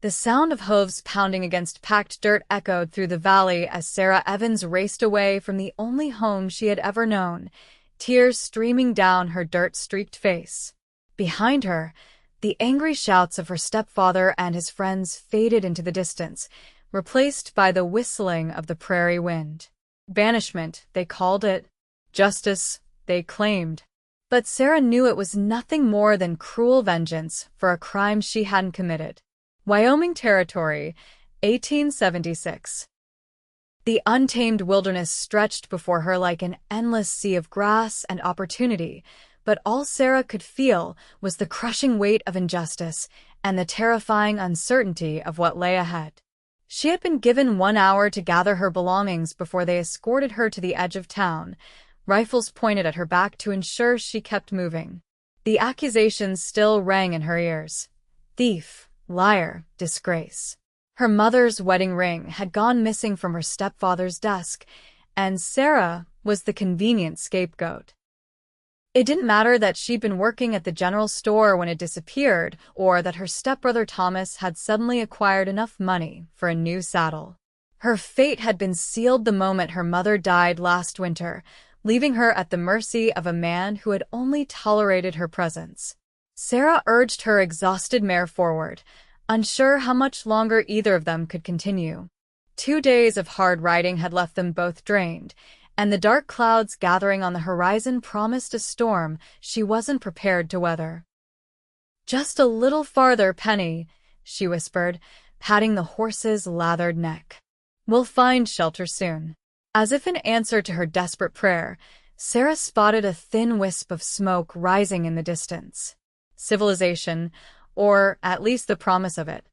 The sound of hooves pounding against packed dirt echoed through the valley as Sarah Evans raced away from the only home she had ever known, tears streaming down her dirt-streaked face. Behind her, the angry shouts of her stepfather and his friends faded into the distance, replaced by the whistling of the prairie wind. Banishment, they called it. Justice, they claimed. But Sarah knew it was nothing more than cruel vengeance for a crime she hadn't committed. Wyoming Territory, 1876. The untamed wilderness stretched before her like an endless sea of grass and opportunity, but all Sarah could feel was the crushing weight of injustice and the terrifying uncertainty of what lay ahead. She had been given 1 hour to gather her belongings before they escorted her to the edge of town, rifles pointed at her back to ensure she kept moving. The accusations still rang in her ears. Thief, liar, disgrace. Her mother's wedding ring had gone missing from her stepfather's desk, and Sarah was the convenient scapegoat. It didn't matter that she'd been working at the general store when it disappeared, or that her stepbrother Thomas had suddenly acquired enough money for a new saddle. Her fate had been sealed the moment her mother died last winter, leaving her at the mercy of a man who had only tolerated her presence. Sarah urged her exhausted mare forward, unsure how much longer either of them could continue. 2 days of hard riding had left them both drained, and the dark clouds gathering on the horizon promised a storm she wasn't prepared to weather. "Just a little farther, Penny," she whispered, patting the horse's lathered neck. "We'll find shelter soon." As if in answer to her desperate prayer, Sarah spotted a thin wisp of smoke rising in the distance. Civilization, or at least the promise of it.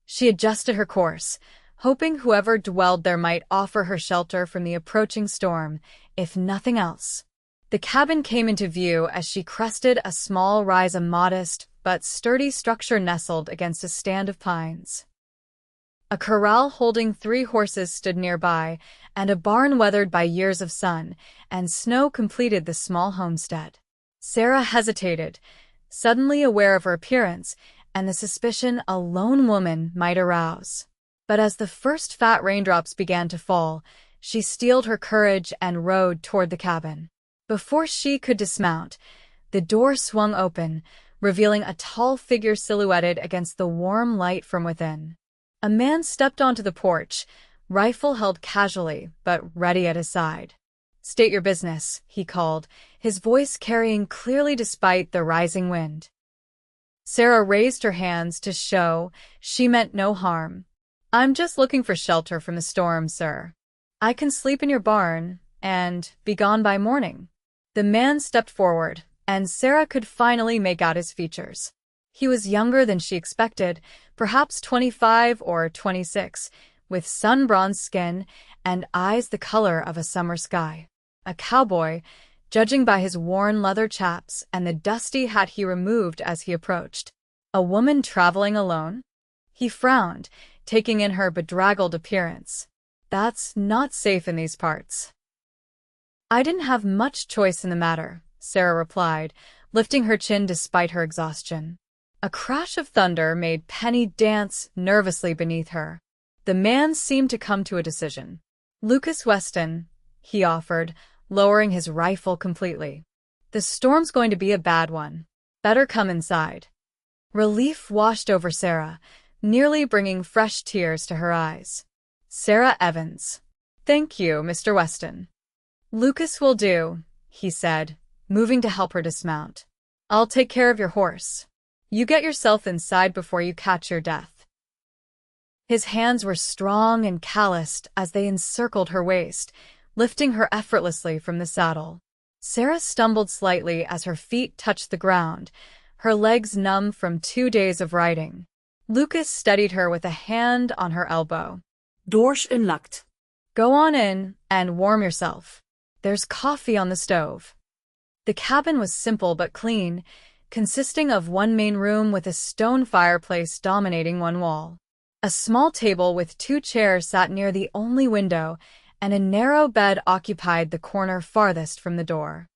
She adjusted her course, hoping whoever dwelled there might offer her shelter from the approaching storm, if nothing else. The cabin came into view as she crested a small rise, a modest but sturdy structure nestled against a stand of pines. A corral holding 3 horses stood nearby, and a barn weathered by years of sun and snow completed the small homestead. Sarah hesitated, suddenly aware of her appearance and the suspicion a lone woman might arouse. But as the first fat raindrops began to fall, she steeled her courage and rode toward the cabin. Before she could dismount, the door swung open, revealing a tall figure silhouetted against the warm light from within. A man stepped onto the porch, rifle held casually but ready at his side. "State your business," he called, his voice carrying clearly despite the rising wind. Sarah raised her hands to show she meant no harm. "I'm just looking for shelter from the storm, sir. I can sleep in your barn and be gone by morning." The man stepped forward, and Sarah could finally make out his features. He was younger than she expected, perhaps 25 or 26, with sun-bronzed skin and eyes the color of a summer sky. A cowboy, judging by his worn leather chaps and the dusty hat he removed as he approached. A woman traveling alone? He frowned, taking in her bedraggled appearance. "That's not safe in these parts." "I didn't have much choice in the matter," Sarah replied, lifting her chin despite her exhaustion. A crash of thunder made Penny dance nervously beneath her. The man seemed to come to a decision. "Lucas Weston," he offered, lowering his rifle completely. "The storm's going to be a bad one. Better come inside." Relief washed over Sarah, nearly bringing fresh tears to her eyes. "Sarah Evans." "Thank you, Mr. Weston." "Lucas will do," he said, moving to help her dismount. "I'll take care of your horse. You get yourself inside before you catch your death." His hands were strong and calloused as they encircled her waist, lifting her effortlessly from the saddle. Sarah stumbled slightly as her feet touched the ground, her legs numb from 2 days of riding. Lucas steadied her with a hand on her elbow. "Doors unlocked." "Go on in and warm yourself. There's coffee on the stove." The cabin was simple but clean, consisting of one main room with a stone fireplace dominating one wall. A small table with 2 chairs sat near the only window, and a narrow bed occupied the corner farthest from the door.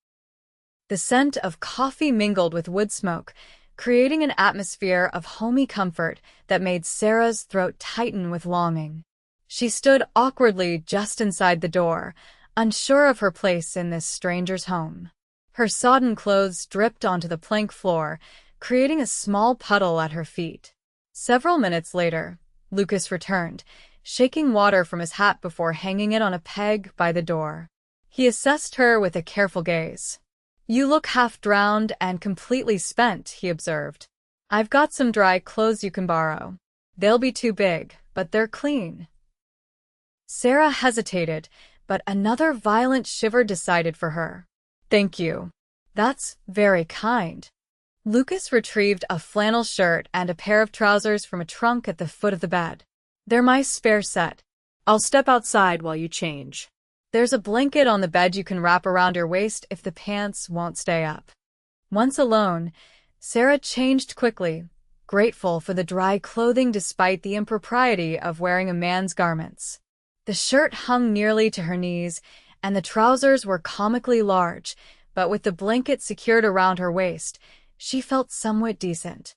The scent of coffee mingled with wood smoke, creating an atmosphere of homey comfort that made Sarah's throat tighten with longing. She stood awkwardly just inside the door, unsure of her place in this stranger's home. Her sodden clothes dripped onto the plank floor, creating a small puddle at her feet. Several minutes later, Lucas returned, shaking water from his hat before hanging it on a peg by the door. He assessed her with a careful gaze. "You look half-drowned and completely spent," he observed. "I've got some dry clothes you can borrow. They'll be too big, but they're clean." Sarah hesitated, but another violent shiver decided for her. "Thank you. That's very kind." Lucas retrieved a flannel shirt and a pair of trousers from a trunk at the foot of the bed. "They're my spare set. I'll step outside while you change." "There's a blanket on the bed you can wrap around your waist if the pants won't stay up." Once alone, Sarah changed quickly, grateful for the dry clothing despite the impropriety of wearing a man's garments. The shirt hung nearly to her knees, and the trousers were comically large, but with the blanket secured around her waist, she felt somewhat decent.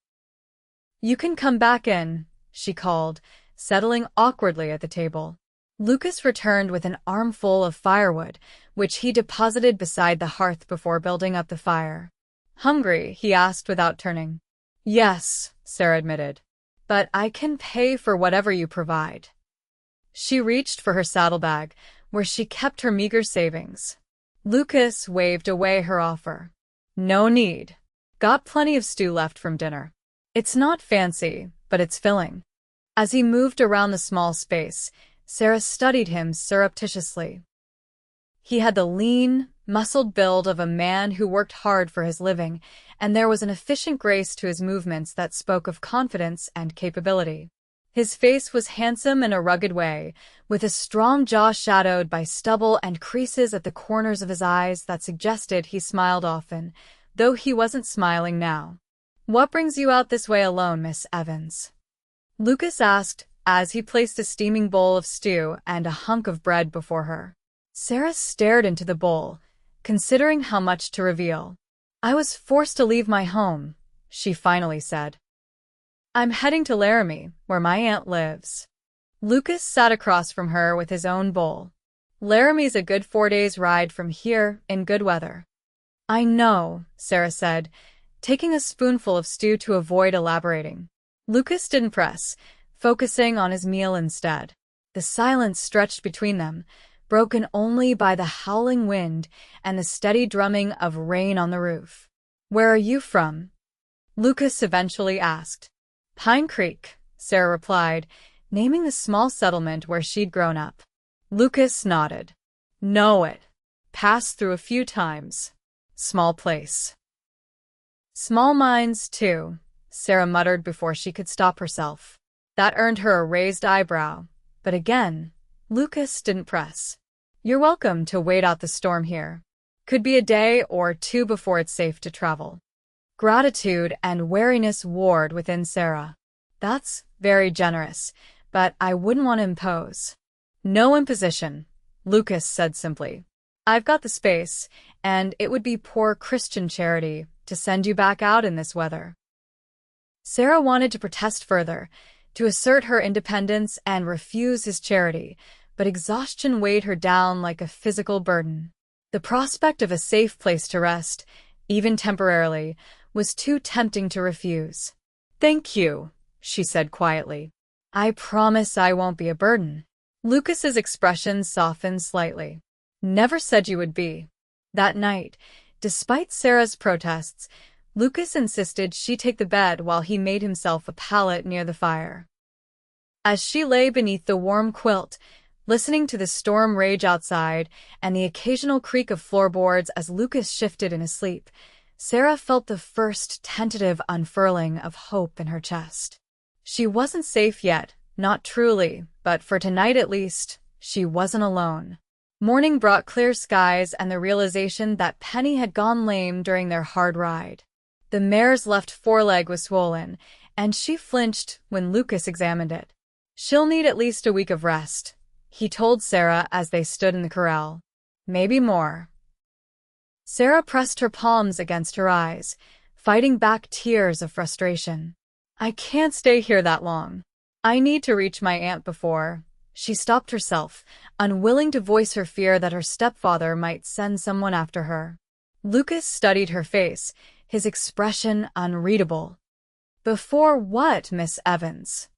"You can come back in," she called, settling awkwardly at the table. Lucas returned with an armful of firewood, which he deposited beside the hearth before building up the fire. "Hungry?" he asked without turning. "Yes," Sarah admitted. "But I can pay for whatever you provide." She reached for her saddlebag, where she kept her meager savings. Lucas waved away her offer. "No need. Got plenty of stew left from dinner. It's not fancy, but it's filling." As he moved around the small space, Sarah studied him surreptitiously. He had the lean, muscled build of a man who worked hard for his living, and there was an efficient grace to his movements that spoke of confidence and capability. His face was handsome in a rugged way, with a strong jaw shadowed by stubble and creases at the corners of his eyes that suggested he smiled often, though he wasn't smiling now. "What brings you out this way alone, Miss Evans?" Lucas asked, as he placed a steaming bowl of stew and a hunk of bread before her. Sarah stared into the bowl, considering how much to reveal. "I was forced to leave my home," she finally said. "I'm heading to Laramie, where my aunt lives." Lucas sat across from her with his own bowl. "Laramie's a good 4 days' ride from here in good weather." "I know," Sarah said, taking a spoonful of stew to avoid elaborating. Lucas didn't press, focusing on his meal instead. The silence stretched between them, broken only by the howling wind and the steady drumming of rain on the roof. "Where are you from?" Lucas eventually asked. "Pine Creek," Sarah replied, naming the small settlement where she'd grown up. Lucas nodded. "Know it. Passed through a few times. Small place." "Small minds, too," Sarah muttered before she could stop herself. That earned her a raised eyebrow, but again, Lucas didn't press. "You're welcome to wait out the storm here. Could be a day or two before it's safe to travel." Gratitude and wariness warred within Sarah. "That's very generous, but I wouldn't want to impose." "No imposition," Lucas said simply. "I've got the space, and it would be poor Christian charity to send you back out in this weather." Sarah wanted to protest further, to assert her independence and refuse his charity, but exhaustion weighed her down like a physical burden. The prospect of a safe place to rest, even temporarily, was too tempting to refuse. "Thank you," she said quietly. "I promise I won't be a burden." Lucas's expression softened slightly. "Never said you would be." That night, despite Sarah's protests, Lucas insisted she take the bed while he made himself a pallet near the fire. As she lay beneath the warm quilt, listening to the storm rage outside and the occasional creak of floorboards as Lucas shifted in his sleep, Sarah felt the first tentative unfurling of hope in her chest. She wasn't safe yet, not truly, but for tonight at least, she wasn't alone. Morning brought clear skies and the realization that Penny had gone lame during their hard ride. The mare's left foreleg was swollen, and she flinched when Lucas examined it. "She'll need at least a week of rest," he told Sarah as they stood in the corral. "Maybe more." Sarah pressed her palms against her eyes, fighting back tears of frustration. I can't stay here that long. I need to reach my aunt before. She stopped herself, unwilling to voice her fear that her stepfather might send someone after her. Lucas studied her face, his expression unreadable. Before what, Miss Evans?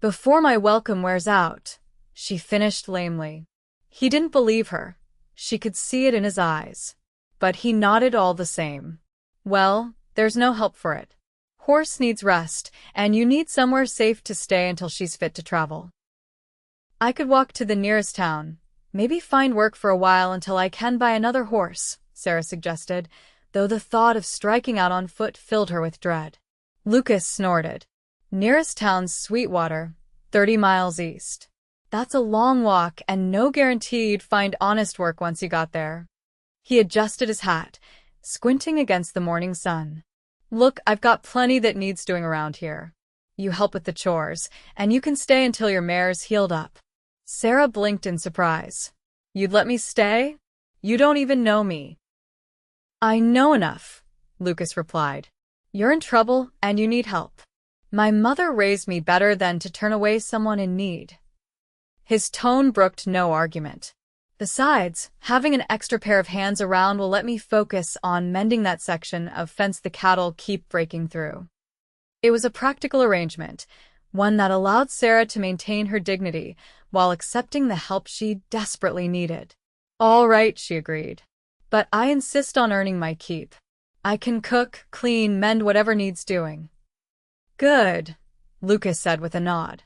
Before my welcome wears out, she finished lamely. He didn't believe her. She could see it in his eyes. But he nodded all the same. Well, there's no help for it. Horse needs rest, and you need somewhere safe to stay until she's fit to travel. I could walk to the nearest town, maybe find work for a while until I can buy another horse, Sarah suggested, though the thought of striking out on foot filled her with dread. Lucas snorted. Nearest town's Sweetwater, 30 miles east. That's a long walk and no guarantee you'd find honest work once you got there. He adjusted his hat, squinting against the morning sun. Look, I've got plenty that needs doing around here. You help with the chores, and you can stay until your mare's healed up. Sarah blinked in surprise. You'd let me stay? You don't even know me. I know enough, Lucas replied. You're in trouble and you need help. My mother raised me better than to turn away someone in need. His tone brooked no argument. Besides, having an extra pair of hands around will let me focus on mending that section of fence the cattle keep breaking through. It was a practical arrangement, one that allowed Sarah to maintain her dignity while accepting the help she desperately needed. All right, she agreed. But I insist on earning my keep. I can cook, clean, mend whatever needs doing. Good, Lucas said with a nod.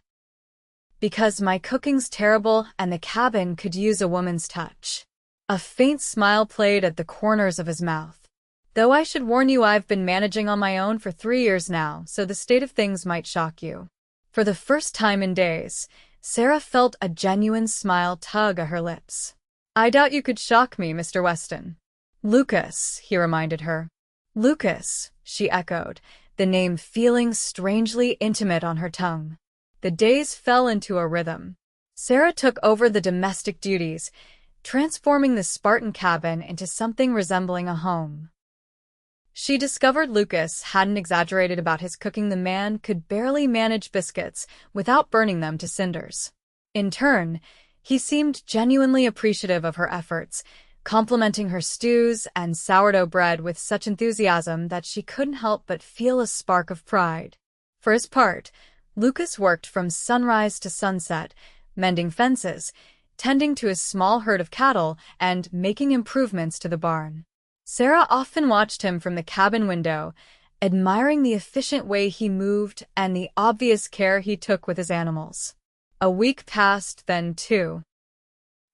Because my cooking's terrible and the cabin could use a woman's touch. A faint smile played at the corners of his mouth. Though I should warn you, I've been managing on my own for 3 years now, so the state of things might shock you. For the first time in days, Sarah felt a genuine smile tug at her lips. I doubt you could shock me, Mr. Weston. Lucas, he reminded her. Lucas, she echoed, the name feeling strangely intimate on her tongue. The days fell into a rhythm. Sarah took over the domestic duties, transforming the Spartan cabin into something resembling a home. She discovered Lucas hadn't exaggerated about his cooking. The man could barely manage biscuits without burning them to cinders. In turn, he seemed genuinely appreciative of her efforts, complimenting her stews and sourdough bread with such enthusiasm that she couldn't help but feel a spark of pride. For his part, Lucas worked from sunrise to sunset, mending fences, tending to his small herd of cattle, and making improvements to the barn. Sarah often watched him from the cabin window, admiring the efficient way he moved and the obvious care he took with his animals. A week passed, then 2.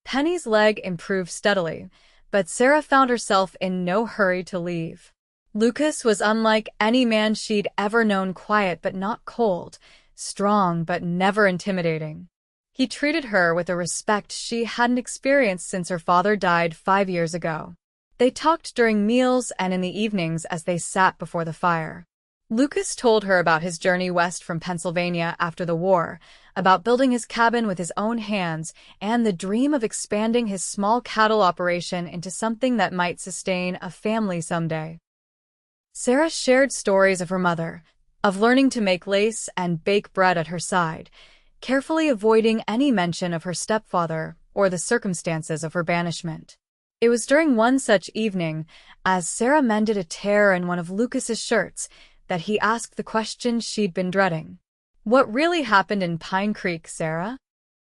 Penny's leg improved steadily, but Sarah found herself in no hurry to leave. Lucas was unlike any man she'd ever known, quiet but not cold, strong but never intimidating. He treated her with a respect she hadn't experienced since her father died 5 years ago. They talked during meals and in the evenings as they sat before the fire. Lucas told her about his journey west from Pennsylvania after the war, about building his cabin with his own hands, and the dream of expanding his small cattle operation into something that might sustain a family someday. Sarah shared stories of her mother, of learning to make lace and bake bread at her side, carefully avoiding any mention of her stepfather or the circumstances of her banishment. It was during one such evening, as Sarah mended a tear in one of Lucas's shirts, that he asked the question she'd been dreading. What really happened in Pine Creek, Sarah?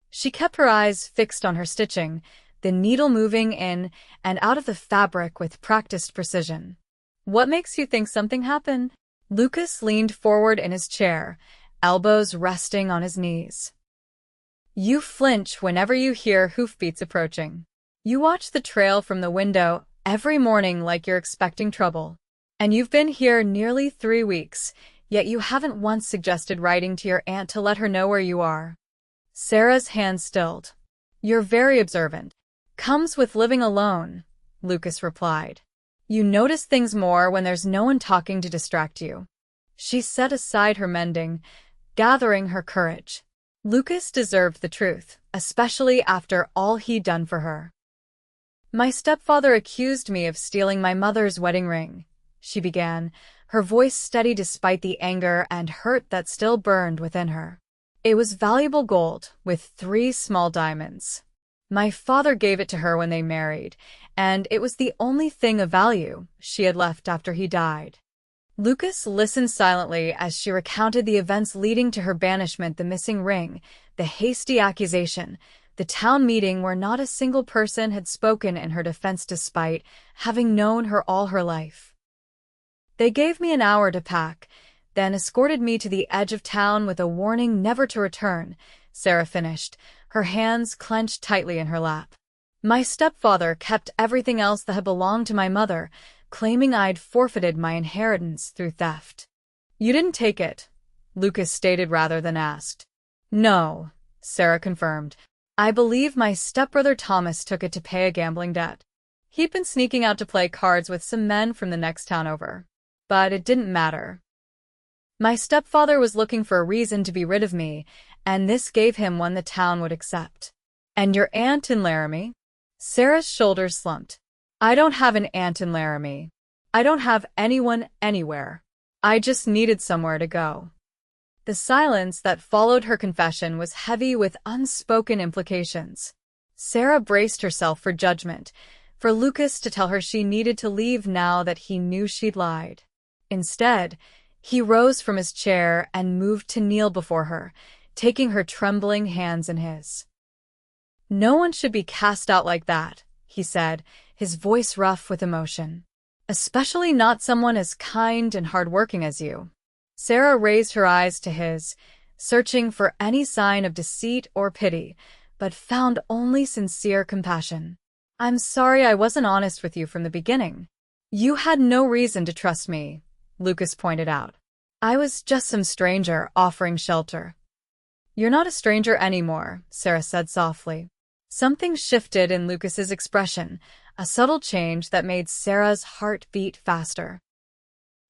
She kept her eyes fixed on her stitching, the needle moving in and out of the fabric with practiced precision. What makes you think something happened? Lucas leaned forward in his chair, elbows resting on his knees. You flinch whenever you hear hoofbeats approaching. You watch the trail from the window every morning like you're expecting trouble. And you've been here nearly 3 weeks, yet you haven't once suggested writing to your aunt to let her know where you are. Sarah's hand stilled. You're very observant. Comes with living alone, Lucas replied. You notice things more when there's no one talking to distract you. She set aside her mending, gathering her courage. Lucas deserved the truth, especially after all he'd done for her. My stepfather accused me of stealing my mother's wedding ring, she began, her voice steady despite the anger and hurt that still burned within her. It was valuable gold, with 3 small diamonds. My father gave it to her when they married, and it was the only thing of value she had left after he died. Lucas listened silently as she recounted the events leading to her banishment, the missing ring, the hasty accusation, the town meeting where not a single person had spoken in her defense despite having known her all her life. They gave me an hour to pack, then escorted me to the edge of town with a warning never to return, Sarah finished, her hands clenched tightly in her lap. My stepfather kept everything else that had belonged to my mother, claiming I'd forfeited my inheritance through theft. You didn't take it, Lucas stated rather than asked. No, Sarah confirmed. I believe my stepbrother Thomas took it to pay a gambling debt. He'd been sneaking out to play cards with some men from the next town over. But it didn't matter. My stepfather was looking for a reason to be rid of me, and this gave him one the town would accept. And your aunt in Laramie? Sarah's shoulders slumped. I don't have an aunt in Laramie. I don't have anyone anywhere. I just needed somewhere to go. The silence that followed her confession was heavy with unspoken implications. Sarah braced herself for judgment, for Lucas to tell her she needed to leave now that he knew she'd lied. Instead, he rose from his chair and moved to kneel before her, taking her trembling hands in his. No one should be cast out like that, he said, his voice rough with emotion. Especially not someone as kind and hardworking as you. Sarah raised her eyes to his, searching for any sign of deceit or pity, but found only sincere compassion. I'm sorry I wasn't honest with you from the beginning. You had no reason to trust me, Lucas pointed out. I was just some stranger offering shelter. You're not a stranger anymore, Sarah said softly. Something shifted in Lucas's expression, a subtle change that made Sarah's heart beat faster.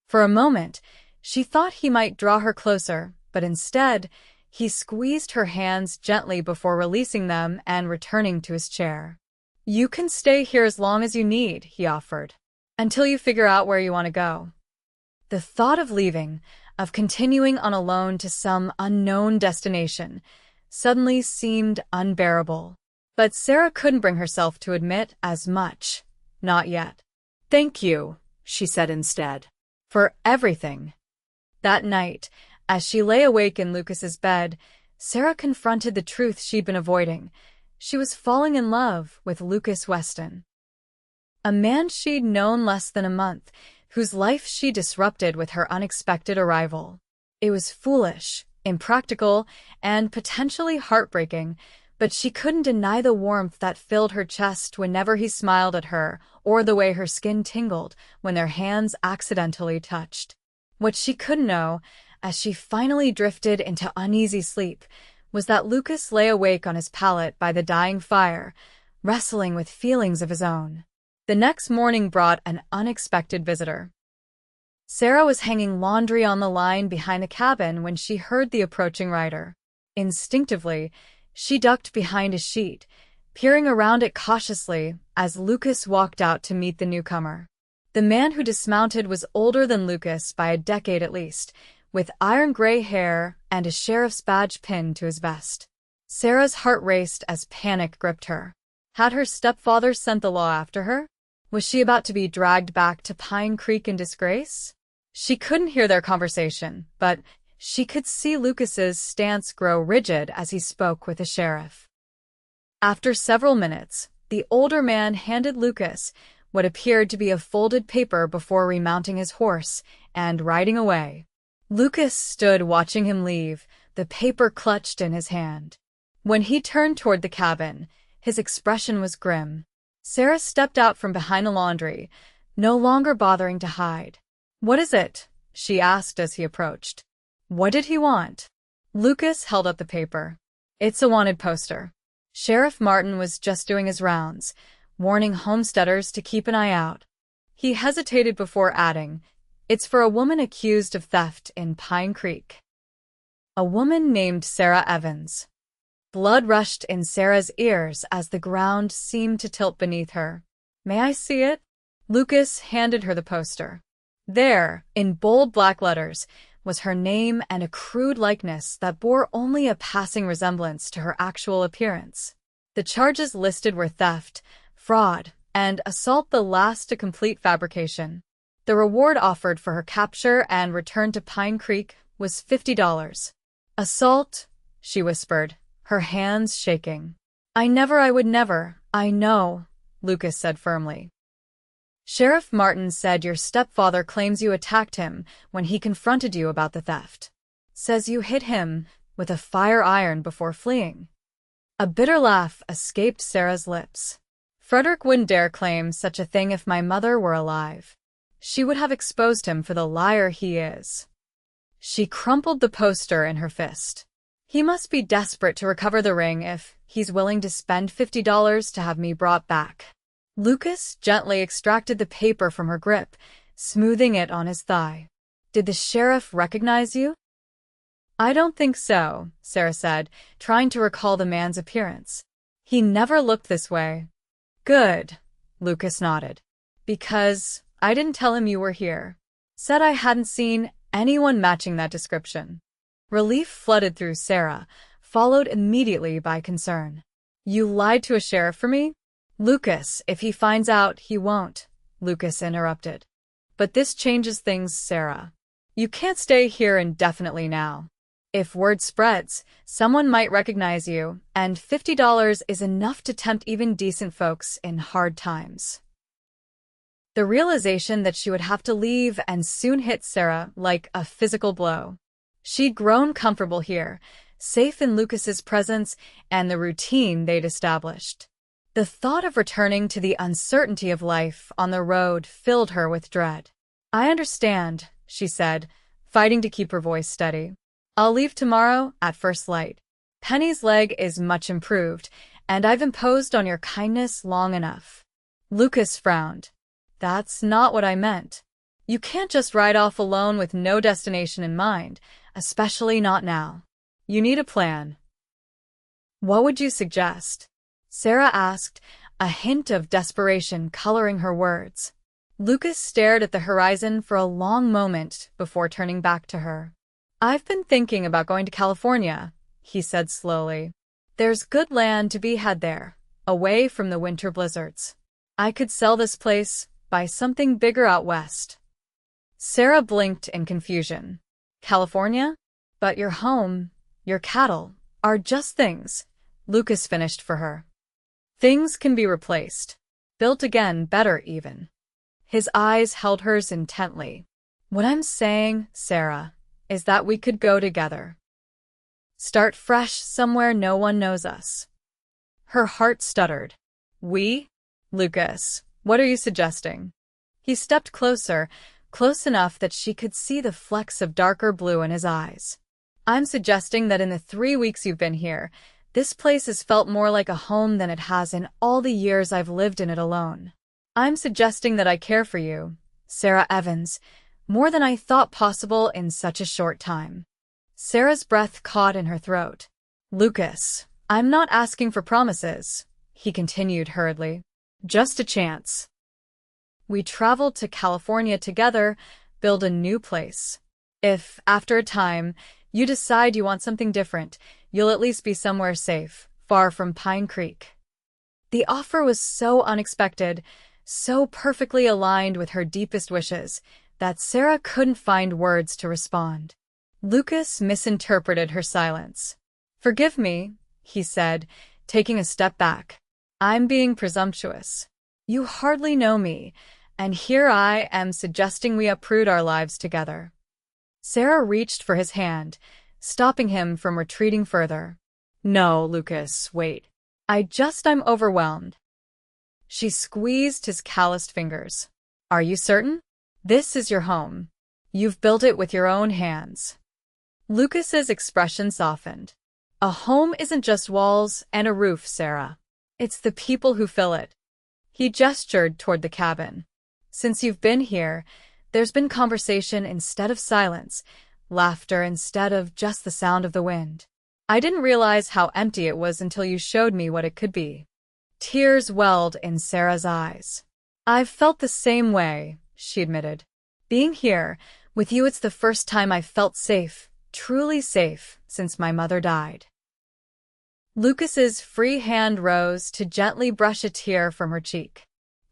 For a moment, she thought he might draw her closer, but instead, he squeezed her hands gently before releasing them and returning to his chair. You can stay here as long as you need, he offered, until you figure out where you want to go. The thought of leaving, of continuing on alone to some unknown destination, suddenly seemed unbearable. But Sarah couldn't bring herself to admit as much. Not yet. Thank you, she said instead, for everything. That night, as she lay awake in Lucas's bed, Sarah confronted the truth she'd been avoiding. She was falling in love with Lucas Weston. A man she'd known less than a month, whose life she disrupted with her unexpected arrival. It was foolish, impractical, and potentially heartbreaking, but she couldn't deny the warmth that filled her chest whenever he smiled at her, or the way her skin tingled when their hands accidentally touched. What she couldn't know, as she finally drifted into uneasy sleep, was that Lucas lay awake on his pallet by the dying fire, wrestling with feelings of his own. The next morning brought an unexpected visitor. Sarah was hanging laundry on the line behind the cabin when she heard the approaching rider. Instinctively, she ducked behind a sheet, peering around it cautiously as Lucas walked out to meet the newcomer. The man who dismounted was older than Lucas by a decade at least, with iron-gray hair and a sheriff's badge pinned to his vest. Sarah's heart raced as panic gripped her. Had her stepfather sent the law after her? Was she about to be dragged back to Pine Creek in disgrace? She couldn't hear their conversation, but she could see Lucas's stance grow rigid as he spoke with the sheriff. After several minutes, the older man handed Lucas what appeared to be a folded paper before remounting his horse and riding away. Lucas stood watching him leave, the paper clutched in his hand. When he turned toward the cabin, his expression was grim. Sarah stepped out from behind the laundry, no longer bothering to hide. "What is it?" she asked as he approached. "What did he want?" Lucas held up the paper. "It's a wanted poster. Sheriff Martin was just doing his rounds, warning homesteaders to keep an eye out." He hesitated before adding, "It's for a woman accused of theft in Pine Creek." A woman named Sarah Evans. Blood rushed in Sarah's ears as the ground seemed to tilt beneath her. "May I see it?" Lucas handed her the poster. There, in bold black letters, was her name and a crude likeness that bore only a passing resemblance to her actual appearance. The charges listed were theft, fraud, and assault, the last a complete fabrication. The reward offered for her capture and return to Pine Creek was $50. Assault, she whispered, her hands shaking. I would never, I know, Lucas said firmly. Sheriff Martin said your stepfather claims you attacked him when he confronted you about the theft. Says you hit him with a fire iron before fleeing. A bitter laugh escaped Sarah's lips. Frederick wouldn't dare claim such a thing if my mother were alive. She would have exposed him for the liar he is. She crumpled the poster in her fist. He must be desperate to recover the ring if he's willing to spend $50 to have me brought back. Lucas gently extracted the paper from her grip, smoothing it on his thigh. Did the sheriff recognize you? I don't think so, Sarah said, trying to recall the man's appearance. He never looked this way. Good, Lucas nodded. Because I didn't tell him you were here. Said I hadn't seen anyone matching that description. Relief flooded through Sarah, followed immediately by concern. You lied to a sheriff for me? Lucas, if he finds out, he won't, Lucas interrupted. But this changes things, Sarah. You can't stay here indefinitely now. If word spreads, someone might recognize you, and $50 is enough to tempt even decent folks in hard times. The realization that she would have to leave and soon hit Sarah like a physical blow. She'd grown comfortable here, safe in Lucas's presence and the routine they'd established. The thought of returning to the uncertainty of life on the road filled her with dread. I understand, she said, fighting to keep her voice steady. I'll leave tomorrow at first light. Penny's leg is much improved, and I've imposed on your kindness long enough. Lucas frowned. That's not what I meant. You can't just ride off alone with no destination in mind, especially not now. You need a plan. What would you suggest? Sarah asked, a hint of desperation coloring her words. Lucas stared at the horizon for a long moment before turning back to her. I've been thinking about going to California, he said slowly. There's good land to be had there, away from the winter blizzards. I could sell this place, buy something bigger out west. Sarah blinked in confusion. California? But your home, your cattle, are just things, Lucas finished for her. Things can be replaced. Built again, better even. His eyes held hers intently. What I'm saying, Sarah, is that we could go together. Start fresh somewhere no one knows us. Her heart stuttered. We? Lucas, what are you suggesting? He stepped closer, close enough that she could see the flecks of darker blue in his eyes. I'm suggesting that in the 3 weeks you've been here, this place has felt more like a home than it has in all the years I've lived in it alone. I'm suggesting that I care for you, Sarah Evans, more than I thought possible in such a short time. Sarah's breath caught in her throat. Lucas, I'm not asking for promises, he continued hurriedly. Just a chance. We travel to California together, build a new place. If, after a time, you decide you want something different, you'll at least be somewhere safe, far from Pine Creek. The offer was so unexpected, so perfectly aligned with her deepest wishes, that Sarah couldn't find words to respond. Lucas misinterpreted her silence. Forgive me, he said, taking a step back. I'm being presumptuous. You hardly know me, and here I am suggesting we uproot our lives together. Sarah reached for his hand, stopping him from retreating further. No, Lucas, wait. I'm overwhelmed. She squeezed his calloused fingers. Are you certain? This is your home. You've built it with your own hands. Lucas's expression softened. A home isn't just walls and a roof, Sarah. It's the people who fill it. He gestured toward the cabin. Since you've been here, there's been conversation instead of silence, laughter instead of just the sound of the wind. I didn't realize how empty it was until you showed me what it could be. Tears welled in Sarah's eyes. I've felt the same way, she admitted. Being here, with you, it's the first time I've felt safe, truly safe, since my mother died. Lucas's free hand rose to gently brush a tear from her cheek.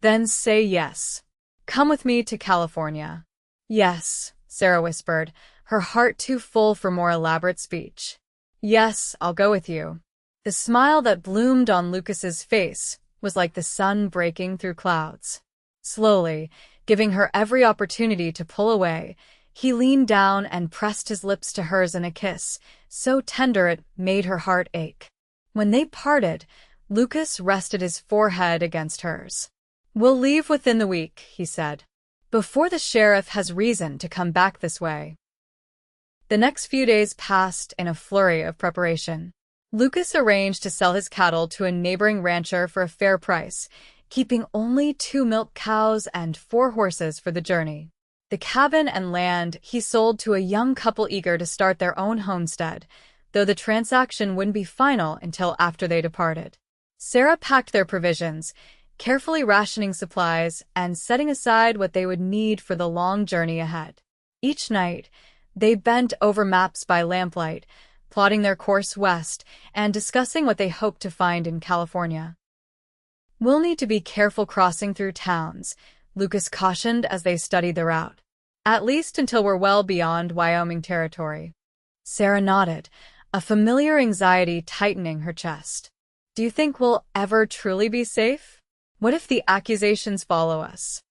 Then say yes. Come with me to California. Yes, Sarah whispered, her heart too full for more elaborate speech. Yes, I'll go with you. The smile that bloomed on Lucas's face was like the sun breaking through clouds. Slowly, giving her every opportunity to pull away, he leaned down and pressed his lips to hers in a kiss, so tender it made her heart ache. When they parted, Lucas rested his forehead against hers. We'll leave within the week, he said, before the sheriff has reason to come back this way. The next few days passed in a flurry of preparation. Lucas arranged to sell his cattle to a neighboring rancher for a fair price, keeping only 2 milk cows and 4 horses for the journey. The cabin and land he sold to a young couple eager to start their own homestead, though the transaction wouldn't be final until after they departed. Sarah packed their provisions, carefully rationing supplies and setting aside what they would need for the long journey ahead. Each night, they bent over maps by lamplight, plotting their course west and discussing what they hoped to find in California. We'll need to be careful crossing through towns, Lucas cautioned as they studied the route. At least until we're well beyond Wyoming Territory. Sarah nodded, a familiar anxiety tightening her chest. Do you think we'll ever truly be safe? What if the accusations follow us?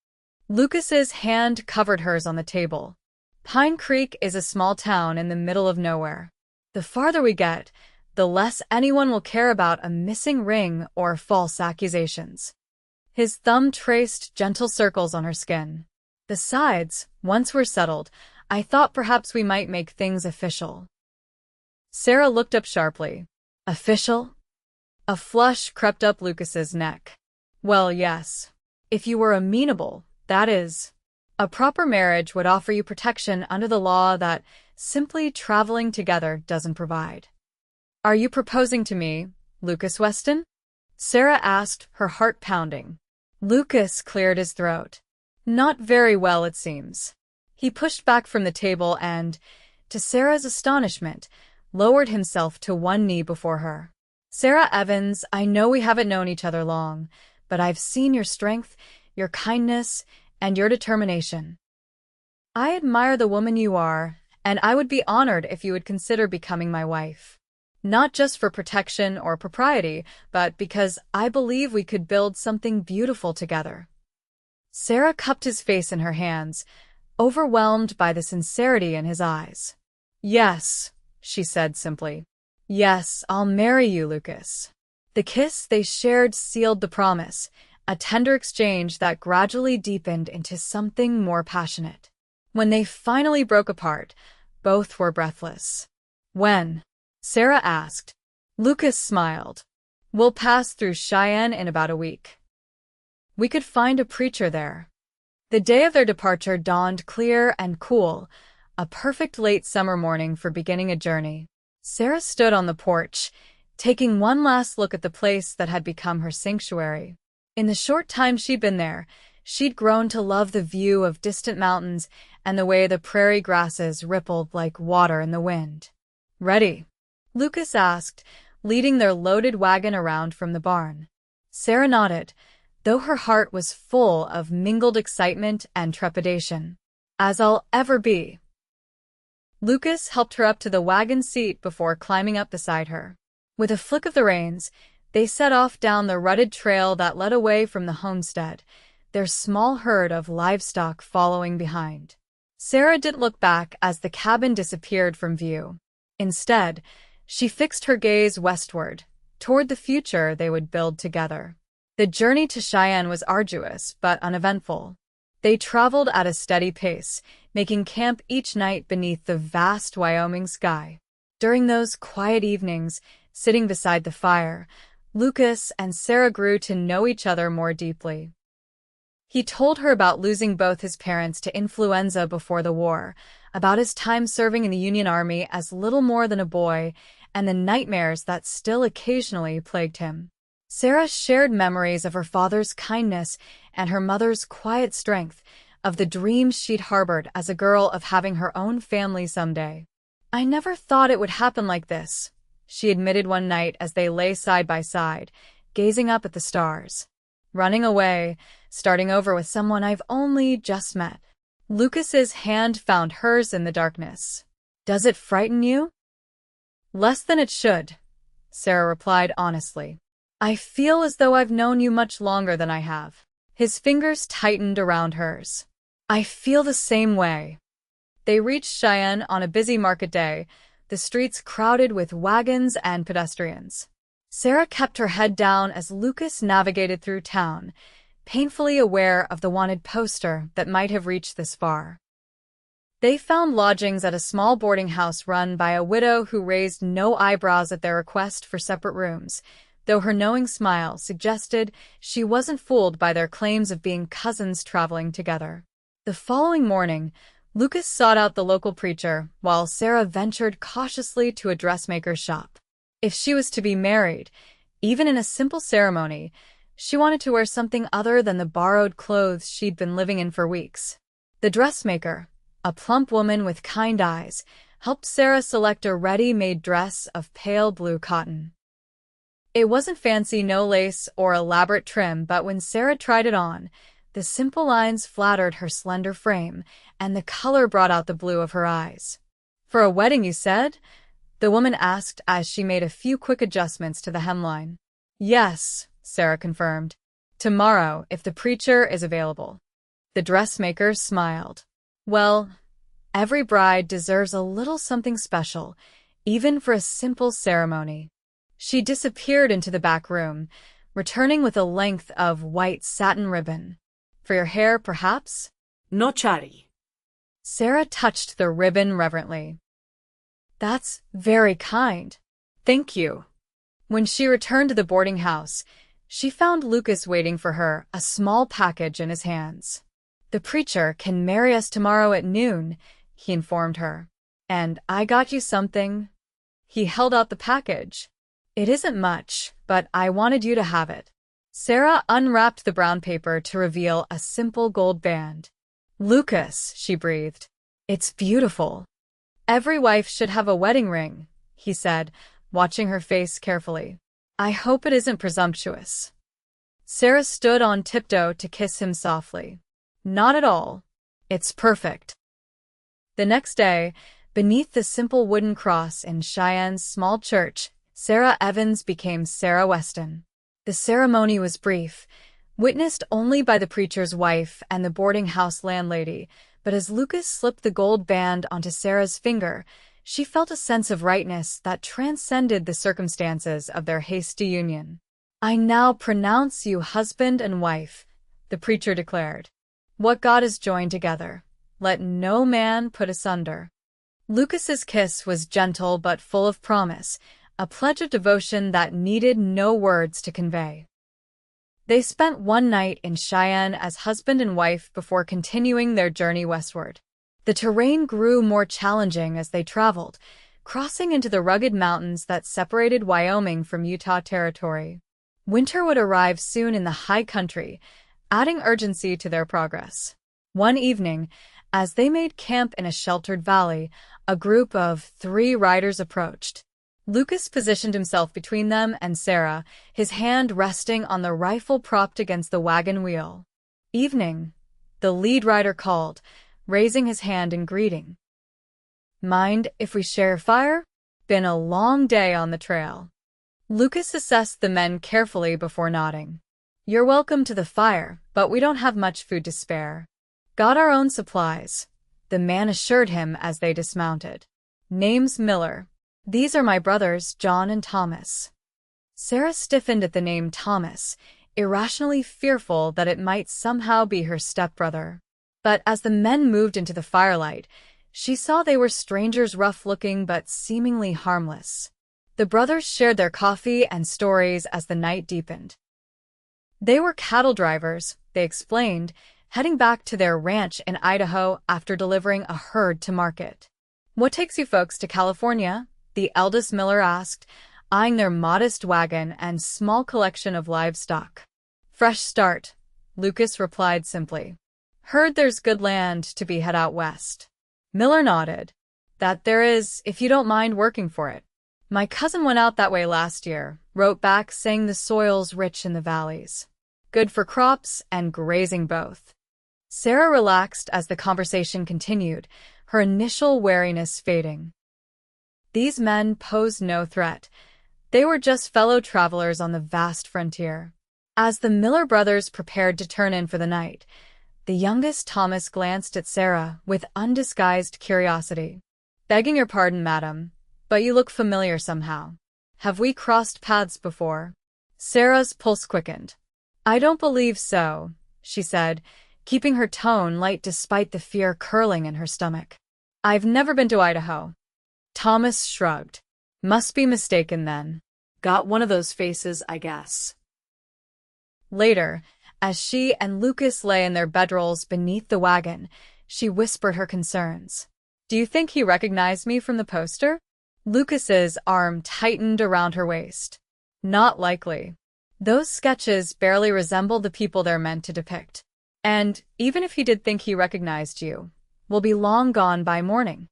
Lucas's hand covered hers on the table. Pine Creek is a small town in the middle of nowhere. The farther we get, the less anyone will care about a missing ring or false accusations. His thumb traced gentle circles on her skin. Besides, once we're settled, I thought perhaps we might make things official. Sarah looked up sharply. Official? A flush crept up Lucas's neck. Well, yes. If you were amenable, that is. A proper marriage would offer you protection under the law that simply traveling together doesn't provide. Are you proposing to me, Lucas Weston? Sarah asked, her heart pounding. Lucas cleared his throat. Not very well, it seems. He pushed back from the table and, to Sarah's astonishment, lowered himself to one knee before her. Sarah Evans, I know we haven't known each other long, but I've seen your strength, your kindness, and your determination. I admire the woman you are, and I would be honored if you would consider becoming my wife. Not just for protection or propriety, but because I believe we could build something beautiful together. Sarah cupped his face in her hands, overwhelmed by the sincerity in his eyes. Yes, she said simply. Yes, I'll marry you, Lucas. The kiss they shared sealed the promise, a tender exchange that gradually deepened into something more passionate. When they finally broke apart, both were breathless. When? Sarah asked. Lucas smiled. We'll pass through Cheyenne in about a week. We could find a preacher there. The day of their departure dawned clear and cool, a perfect late summer morning for beginning a journey. Sarah stood on the porch, taking one last look at the place that had become her sanctuary. In the short time she'd been there, she'd grown to love the view of distant mountains and the way the prairie grasses rippled like water in the wind. Ready? Lucas asked, leading their loaded wagon around from the barn. Sarah nodded, though her heart was full of mingled excitement and trepidation. As I'll ever be. Lucas helped her up to the wagon seat before climbing up beside her. With a flick of the reins, they set off down the rutted trail that led away from the homestead, their small herd of livestock following behind. Sarah didn't look back as the cabin disappeared from view. Instead, she fixed her gaze westward, toward the future they would build together. The journey to Cheyenne was arduous but uneventful. They traveled at a steady pace, making camp each night beneath the vast Wyoming sky. During those quiet evenings, sitting beside the fire, Lucas and Sarah grew to know each other more deeply. He told her about losing both his parents to influenza before the war, about his time serving in the Union Army as little more than a boy, and the nightmares that still occasionally plagued him. Sarah shared memories of her father's kindness and her mother's quiet strength, of the dreams she'd harbored as a girl of having her own family someday. "I never thought it would happen like this," she admitted one night as they lay side by side, gazing up at the stars. "Running away, starting over with someone I've only just met." Lucas's hand found hers in the darkness. "Does it frighten you?" "Less than it should," Sarah replied honestly. "I feel as though I've known you much longer than I have." His fingers tightened around hers. "I feel the same way." They reached Cheyenne on a busy market day, the streets crowded with wagons and pedestrians. Sarah kept her head down as Lucas navigated through town, painfully aware of the wanted poster that might have reached this far. They found lodgings at a small boarding house run by a widow who raised no eyebrows at their request for separate rooms, though her knowing smile suggested she wasn't fooled by their claims of being cousins traveling together. The following morning, Lucas sought out the local preacher, while Sarah ventured cautiously to a dressmaker's shop. If she was to be married, even in a simple ceremony, she wanted to wear something other than the borrowed clothes she'd been living in for weeks. The dressmaker, a plump woman with kind eyes, helped Sarah select a ready-made dress of pale blue cotton. It wasn't fancy, no lace or elaborate trim, but when Sarah tried it on, the simple lines flattered her slender frame, and the color brought out the blue of her eyes. "For a wedding, you said?" the woman asked as she made a few quick adjustments to the hemline. "Yes," Sarah confirmed. "Tomorrow, if the preacher is available." The dressmaker smiled. "Well, every bride deserves a little something special, even for a simple ceremony." She disappeared into the back room, returning with a length of white satin ribbon. "For your hair, perhaps?" "No, Chari." Sarah touched the ribbon reverently. "That's very kind. Thank you." When she returned to the boarding house, she found Lucas waiting for her, a small package in his hands. "The preacher can marry us tomorrow at noon," he informed her. "And I got you something." He held out the package. "It isn't much, but I wanted you to have it." Sarah unwrapped the brown paper to reveal a simple gold band. "Lucas," she breathed. "It's beautiful." "Every wife should have a wedding ring," he said, watching her face carefully. "I hope it isn't presumptuous." Sarah stood on tiptoe to kiss him softly. "Not at all. It's perfect." The next day, beneath the simple wooden cross in Cheyenne's small church, Sarah Evans became Sarah Weston. The ceremony was brief, witnessed only by the preacher's wife and the boarding house landlady, but as Lucas slipped the gold band onto Sarah's finger, she felt a sense of rightness that transcended the circumstances of their hasty union. "I now pronounce you husband and wife," the preacher declared. "What God has joined together, let no man put asunder." Lucas's kiss was gentle but full of promise, a pledge of devotion that needed no words to convey. They spent one night in Cheyenne as husband and wife before continuing their journey westward. The terrain grew more challenging as they traveled, crossing into the rugged mountains that separated Wyoming from Utah Territory. Winter would arrive soon in the high country, adding urgency to their progress. One evening, as they made camp in a sheltered valley, a group of 3 riders approached. Lucas positioned himself between them and Sarah, his hand resting on the rifle propped against the wagon wheel. "Evening," the lead rider called, raising his hand in greeting. "Mind if we share fire? Been a long day on the trail." Lucas assessed the men carefully before nodding. "You're welcome to the fire, but we don't have much food to spare." "Got our own supplies," the man assured him as they dismounted. "Name's Miller. These are my brothers, John and Thomas." Sarah stiffened at the name Thomas, irrationally fearful that it might somehow be her stepbrother. But as the men moved into the firelight, she saw they were strangers, rough-looking but seemingly harmless. The brothers shared their coffee and stories as the night deepened. They were cattle drivers, they explained, heading back to their ranch in Idaho after delivering a herd to market. "What takes you folks to California?" the eldest Miller asked, eyeing their modest wagon and small collection of livestock. "Fresh start," Lucas replied simply. Heard there's good land to be had out west. Miller nodded. That there is, if you don't mind working for it. My cousin went out that way last year, wrote back saying the soil's rich in the valleys. Good for crops and grazing both. Sarah relaxed as the conversation continued, her initial wariness fading. These men posed no threat. They were just fellow travelers on the vast frontier. As the Miller brothers prepared to turn in for the night, the youngest Thomas glanced at Sarah with undisguised curiosity. Begging your pardon, madam, but you look familiar somehow. Have we crossed paths before? Sarah's pulse quickened. I don't believe so, she said, keeping her tone light despite the fear curling in her stomach. I've never been to Idaho. Thomas shrugged. Must be mistaken then. Got one of those faces, I guess. Later, as she and Lucas lay in their bedrolls beneath the wagon, she whispered her concerns. Do you think he recognized me from the poster? Lucas's arm tightened around her waist. Not likely. Those sketches barely resemble the people they're meant to depict. And, even if he did think he recognized you, we'll be long gone by morning.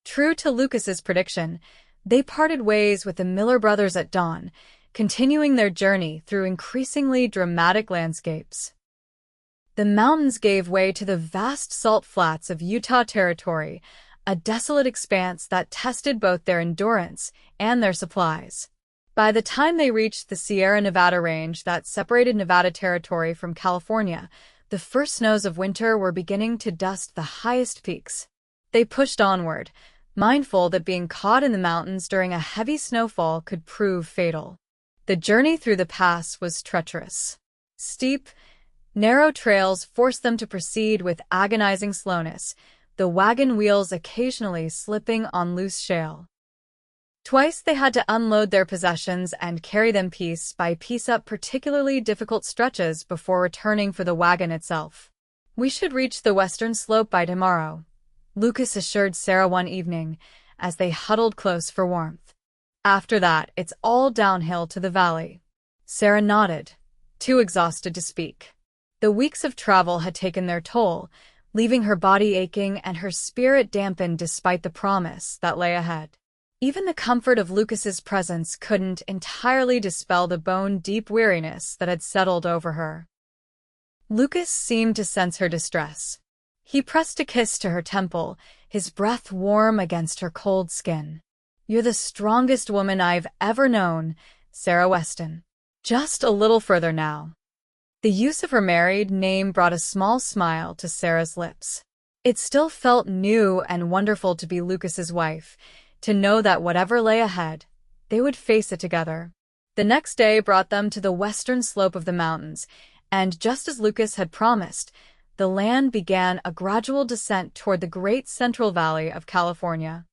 True to Lucas's prediction, they parted ways with the Miller brothers at dawn, continuing their journey through increasingly dramatic landscapes. The mountains gave way to the vast salt flats of Utah Territory, a desolate expanse that tested both their endurance and their supplies. By the time they reached the Sierra Nevada range that separated Nevada Territory from California, the first snows of winter were beginning to dust the highest peaks. They pushed onward, mindful that being caught in the mountains during a heavy snowfall could prove fatal. The journey through the pass was treacherous. Steep, narrow trails forced them to proceed with agonizing slowness, the wagon wheels occasionally slipping on loose shale. Twice they had to unload their possessions and carry them piece by piece up particularly difficult stretches before returning for the wagon itself. We should reach the western slope by tomorrow, Lucas assured Sarah one evening, as they huddled close for warmth. After that, it's all downhill to the valley. Sarah nodded, too exhausted to speak. The weeks of travel had taken their toll, leaving her body aching and her spirit dampened despite the promise that lay ahead. Even the comfort of Lucas's presence couldn't entirely dispel the bone-deep weariness that had settled over her. Lucas seemed to sense her distress. He pressed a kiss to her temple, his breath warm against her cold skin. You're the strongest woman I've ever known, Sarah Weston. Just a little further now. The use of her married name brought a small smile to Sarah's lips. It still felt new and wonderful to be Lucas's wife, to know that whatever lay ahead, they would face it together. The next day brought them to the western slope of the mountains, and just as Lucas had promised, the land began a gradual descent toward the great Central Valley of California.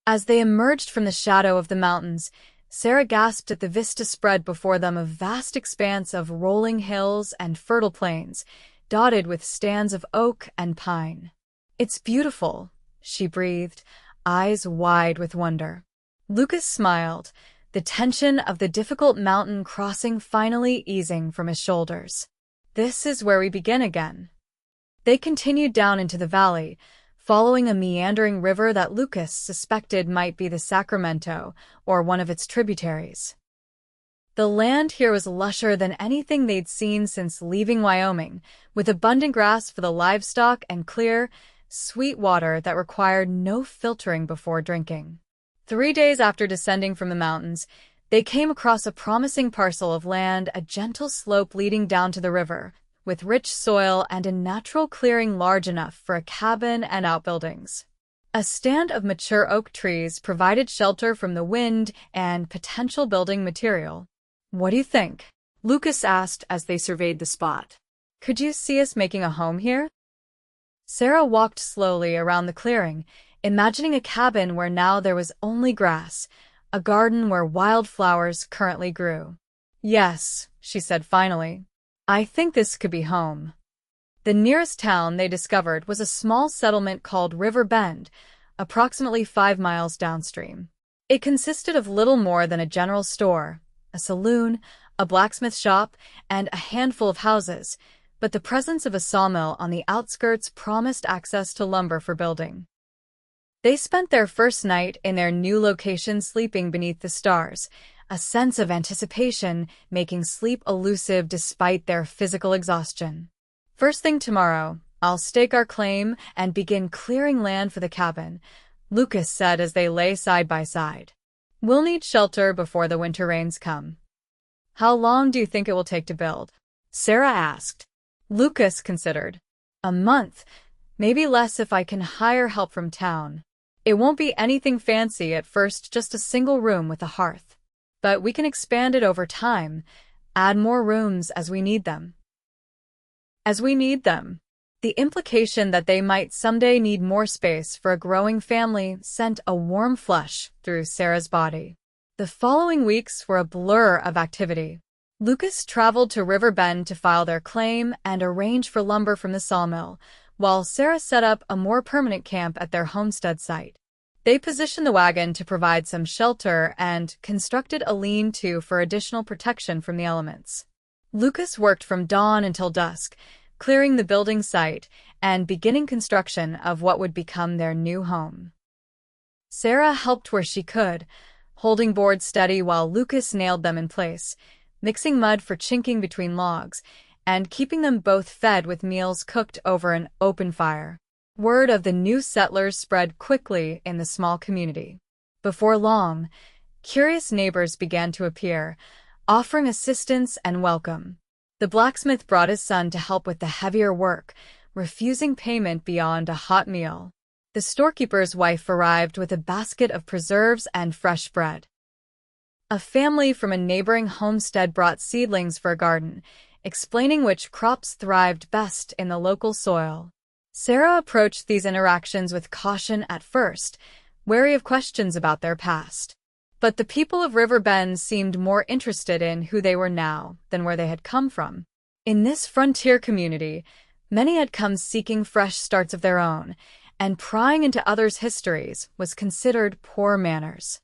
As they emerged from the shadow of the mountains, Sarah gasped at the vista spread before them, a vast expanse of rolling hills and fertile plains, dotted with stands of oak and pine. It's beautiful, she breathed, eyes wide with wonder. Lucas smiled, the tension of the difficult mountain crossing finally easing from his shoulders. This is where we begin again. They continued down into the valley, following a meandering river that Lucas suspected might be the Sacramento or one of its tributaries. The land here was lusher than anything they'd seen since leaving Wyoming, with abundant grass for the livestock and clear, sweet water that required no filtering before drinking. 3 days after descending from the mountains, they came across a promising parcel of land, a gentle slope leading down to the river, with rich soil and a natural clearing large enough for a cabin and outbuildings. A stand of mature oak trees provided shelter from the wind and potential building material. What do you think? Lucas asked as they surveyed the spot. Could you see us making a home here? Sarah walked slowly around the clearing, imagining a cabin where now there was only grass, a garden where wildflowers currently grew. Yes, she said finally. I think this could be home. The nearest town they discovered was a small settlement called River Bend, approximately 5 miles downstream. It consisted of little more than a general store, a saloon, a blacksmith shop, and a handful of houses, but the presence of a sawmill on the outskirts promised access to lumber for building. They spent their first night in their new location sleeping beneath the stars, a sense of anticipation making sleep elusive despite their physical exhaustion. "First thing tomorrow, I'll stake our claim and begin clearing land for the cabin," Lucas said as they lay side by side. "We'll need shelter before the winter rains come." "How long do you think it will take to build?" Sarah asked. Lucas considered. "A month, maybe less if I can hire help from town. It won't be anything fancy at first, just a single room with a hearth. But we can expand it over time, add more rooms as we need them." As we need them. The implication that they might someday need more space for a growing family sent a warm flush through Sarah's body. The following weeks were a blur of activity. Lucas traveled to River Bend to file their claim and arrange for lumber from the sawmill, while Sarah set up a more permanent camp at their homestead site. They positioned the wagon to provide some shelter and constructed a lean-to for additional protection from the elements. Lucas worked from dawn until dusk, clearing the building site and beginning construction of what would become their new home. Sarah helped where she could, holding boards steady while Lucas nailed them in place, mixing mud for chinking between logs, and keeping them both fed with meals cooked over an open fire. Word of the new settlers spread quickly in the small community. Before long, curious neighbors began to appear, offering assistance and welcome. The blacksmith brought his son to help with the heavier work, refusing payment beyond a hot meal. The storekeeper's wife arrived with a basket of preserves and fresh bread. A family from a neighboring homestead brought seedlings for a garden, explaining which crops thrived best in the local soil. Sarah approached these interactions with caution at first, wary of questions about their past. But the people of River Bend seemed more interested in who they were now than where they had come from. In this frontier community, many had come seeking fresh starts of their own, and prying into others' histories was considered poor manners.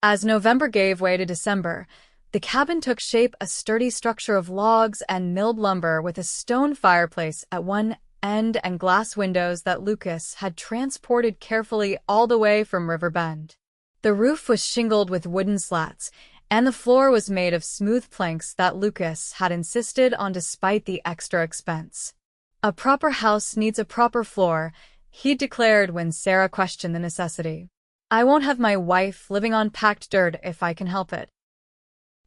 As November gave way to December, the cabin took shape, a sturdy structure of logs and milled lumber with a stone fireplace at one end and glass windows that Lucas had transported carefully all the way from River Bend. The roof was shingled with wooden slats, and the floor was made of smooth planks that Lucas had insisted on despite the extra expense. "A proper house needs a proper floor," he declared when Sarah questioned the necessity. "I won't have my wife living on packed dirt if I can help it."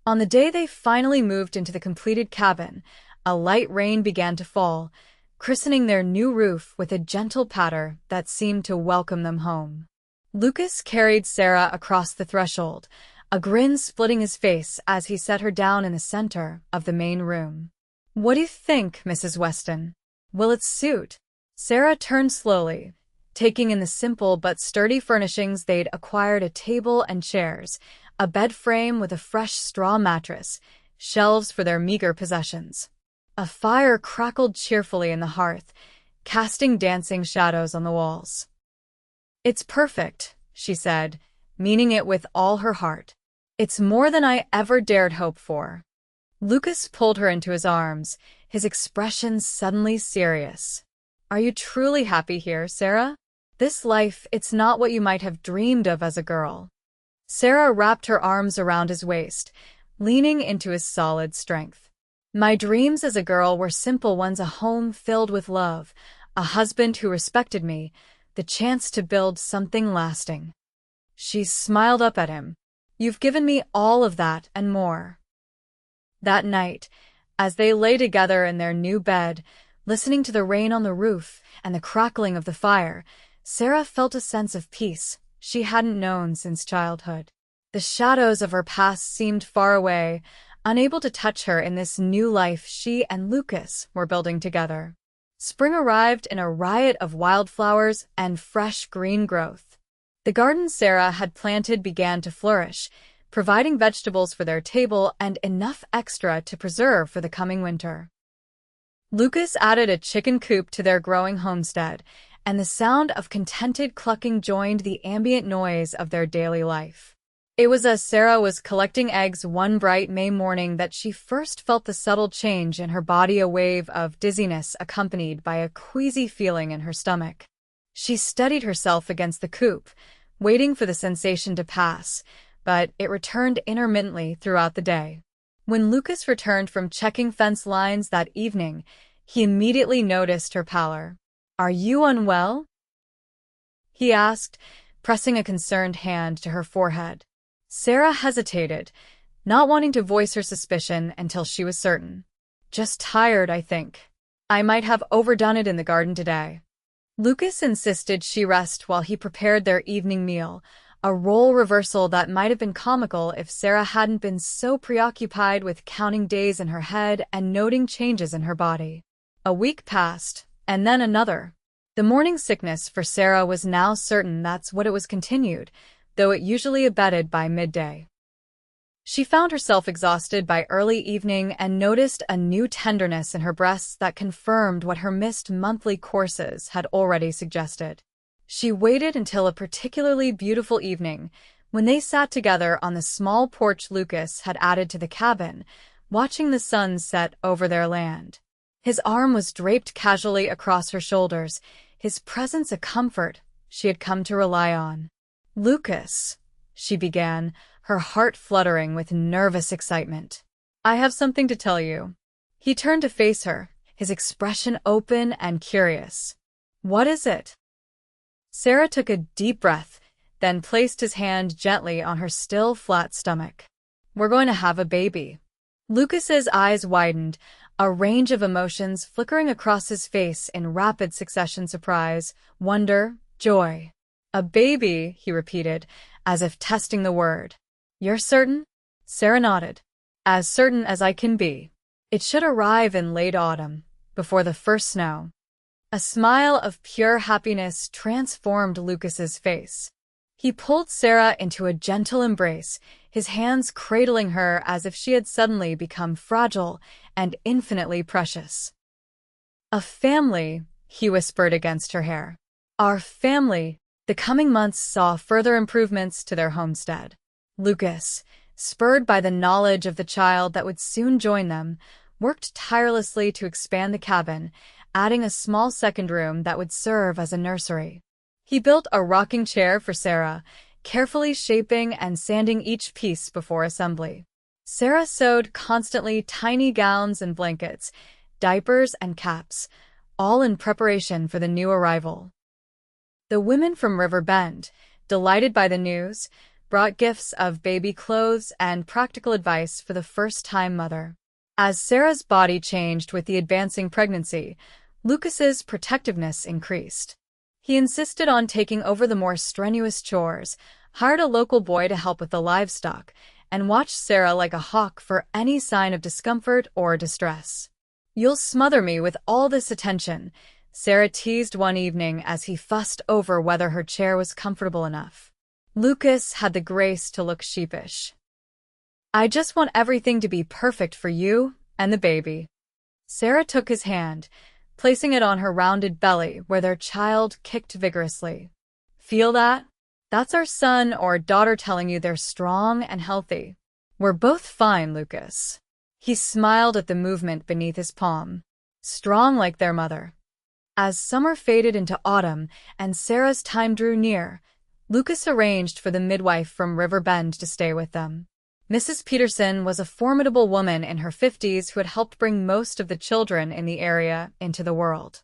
On the day they finally moved into the completed cabin, a light rain began to fall, christening their new roof with a gentle patter that seemed to welcome them home. Lucas carried Sarah across the threshold, a grin splitting his face as he set her down in the center of the main room. "What do you think, Mrs. Weston? Will it suit?" Sarah turned slowly, taking in the simple but sturdy furnishings they'd acquired: a table and chairs, a bed frame with a fresh straw mattress, shelves for their meager possessions. A fire crackled cheerfully in the hearth, casting dancing shadows on the walls. "It's perfect," she said, meaning it with all her heart. "It's more than I ever dared hope for." Lucas pulled her into his arms, his expression suddenly serious. "Are you truly happy here, Sarah? This life, it's not what you might have dreamed of as a girl." Sarah wrapped her arms around his waist, leaning into his solid strength. "My dreams as a girl were simple ones: a home filled with love, a husband who respected me, the chance to build something lasting." She smiled up at him. "You've given me all of that and more." That night, as they lay together in their new bed, listening to the rain on the roof and the crackling of the fire, Sarah felt a sense of peace she hadn't known since childhood. The shadows of her past seemed far away, unable to touch her in this new life she and Lucas were building together. Spring arrived in a riot of wildflowers and fresh green growth. The garden Sarah had planted began to flourish, providing vegetables for their table and enough extra to preserve for the coming winter. Lucas added a chicken coop to their growing homestead, and the sound of contented clucking joined the ambient noise of their daily life. It was as Sarah was collecting eggs one bright May morning that she first felt the subtle change in her body, a wave of dizziness accompanied by a queasy feeling in her stomach. She steadied herself against the coop, waiting for the sensation to pass, but it returned intermittently throughout the day. When Lucas returned from checking fence lines that evening, he immediately noticed her pallor. "Are you unwell?" he asked, pressing a concerned hand to her forehead. Sarah hesitated, not wanting to voice her suspicion until she was certain. "Just tired, I think. I might have overdone it in the garden today." Lucas insisted she rest while he prepared their evening meal, a role reversal that might have been comical if Sarah hadn't been so preoccupied with counting days in her head and noting changes in her body. A week passed, and then another. The morning sickness for Sarah was now certain that's what it was continued, though it usually abated by midday. She found herself exhausted by early evening and noticed a new tenderness in her breasts that confirmed what her missed monthly courses had already suggested. She waited until a particularly beautiful evening, when they sat together on the small porch Lucas had added to the cabin, watching the sun set over their land. His arm was draped casually across her shoulders, his presence a comfort she had come to rely on. "Lucas," she began, her heart fluttering with nervous excitement. "I have something to tell you." He turned to face her, his expression open and curious. "What is it?" Sarah took a deep breath, then placed his hand gently on her still flat stomach. "We're going to have a baby." Lucas's eyes widened, a range of emotions flickering across his face in rapid succession: surprise, wonder, joy. "A baby," he repeated, as if testing the word. "You're certain?" Sarah nodded. "As certain as I can be. It should arrive in late autumn, before the first snow." A smile of pure happiness transformed Lucas's face. He pulled Sarah into a gentle embrace, his hands cradling her as if she had suddenly become fragile and infinitely precious. "A family," he whispered against her hair. "Our family." The coming months saw further improvements to their homestead. Lucas, spurred by the knowledge of the child that would soon join them, worked tirelessly to expand the cabin, adding a small second room that would serve as a nursery. He built a rocking chair for Sarah, carefully shaping and sanding each piece before assembly. Sarah sewed constantly tiny gowns and blankets, diapers and caps, all in preparation for the new arrival. The women from River Bend, delighted by the news, brought gifts of baby clothes and practical advice for the first-time mother. As Sarah's body changed with the advancing pregnancy, Lucas's protectiveness increased. He insisted on taking over the more strenuous chores, hired a local boy to help with the livestock, and watched Sarah like a hawk for any sign of discomfort or distress. "You'll smother me with all this attention," Sarah teased one evening as he fussed over whether her chair was comfortable enough. Lucas had the grace to look sheepish. "I just want everything to be perfect for you and the baby." Sarah took his hand, placing it on her rounded belly where their child kicked vigorously. "Feel that? That's our son or daughter telling you they're strong and healthy. We're both fine, Lucas." He smiled at the movement beneath his palm. "Strong like their mother." As summer faded into autumn and Sarah's time drew near, Lucas arranged for the midwife from River Bend to stay with them. Mrs. Peterson was a formidable woman in her 50s who had helped bring most of the children in the area into the world.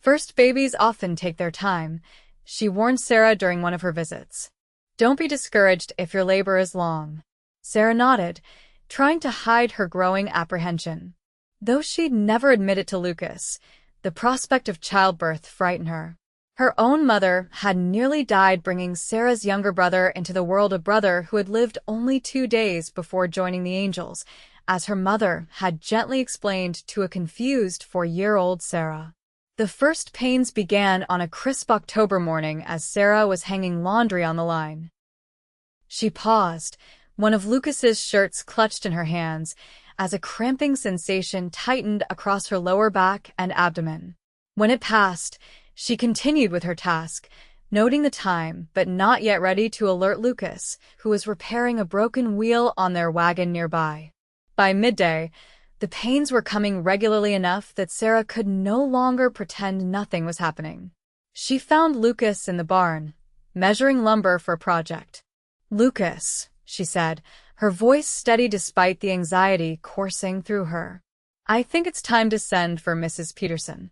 "First babies often take their time," she warned Sarah during one of her visits. "Don't be discouraged if your labor is long." Sarah nodded, trying to hide her growing apprehension. Though she'd never admit it to Lucas, the prospect of childbirth frightened her. Her own mother had nearly died bringing Sarah's younger brother into the world, a brother who had lived only 2 days before joining the Angels, as her mother had gently explained to a confused 4-year-old Sarah. The first pains began on a crisp October morning as Sarah was hanging laundry on the line. She paused, one of Lucas's shirts clutched in her hands, as a cramping sensation tightened across her lower back and abdomen. When it passed, she continued with her task, noting the time but not yet ready to alert Lucas, who was repairing a broken wheel on their wagon nearby. By midday, the pains were coming regularly enough that Sarah could no longer pretend nothing was happening. She found Lucas in the barn, measuring lumber for a project. "Lucas," she said, her voice steady despite the anxiety coursing through her. "I think it's time to send for Mrs. Peterson."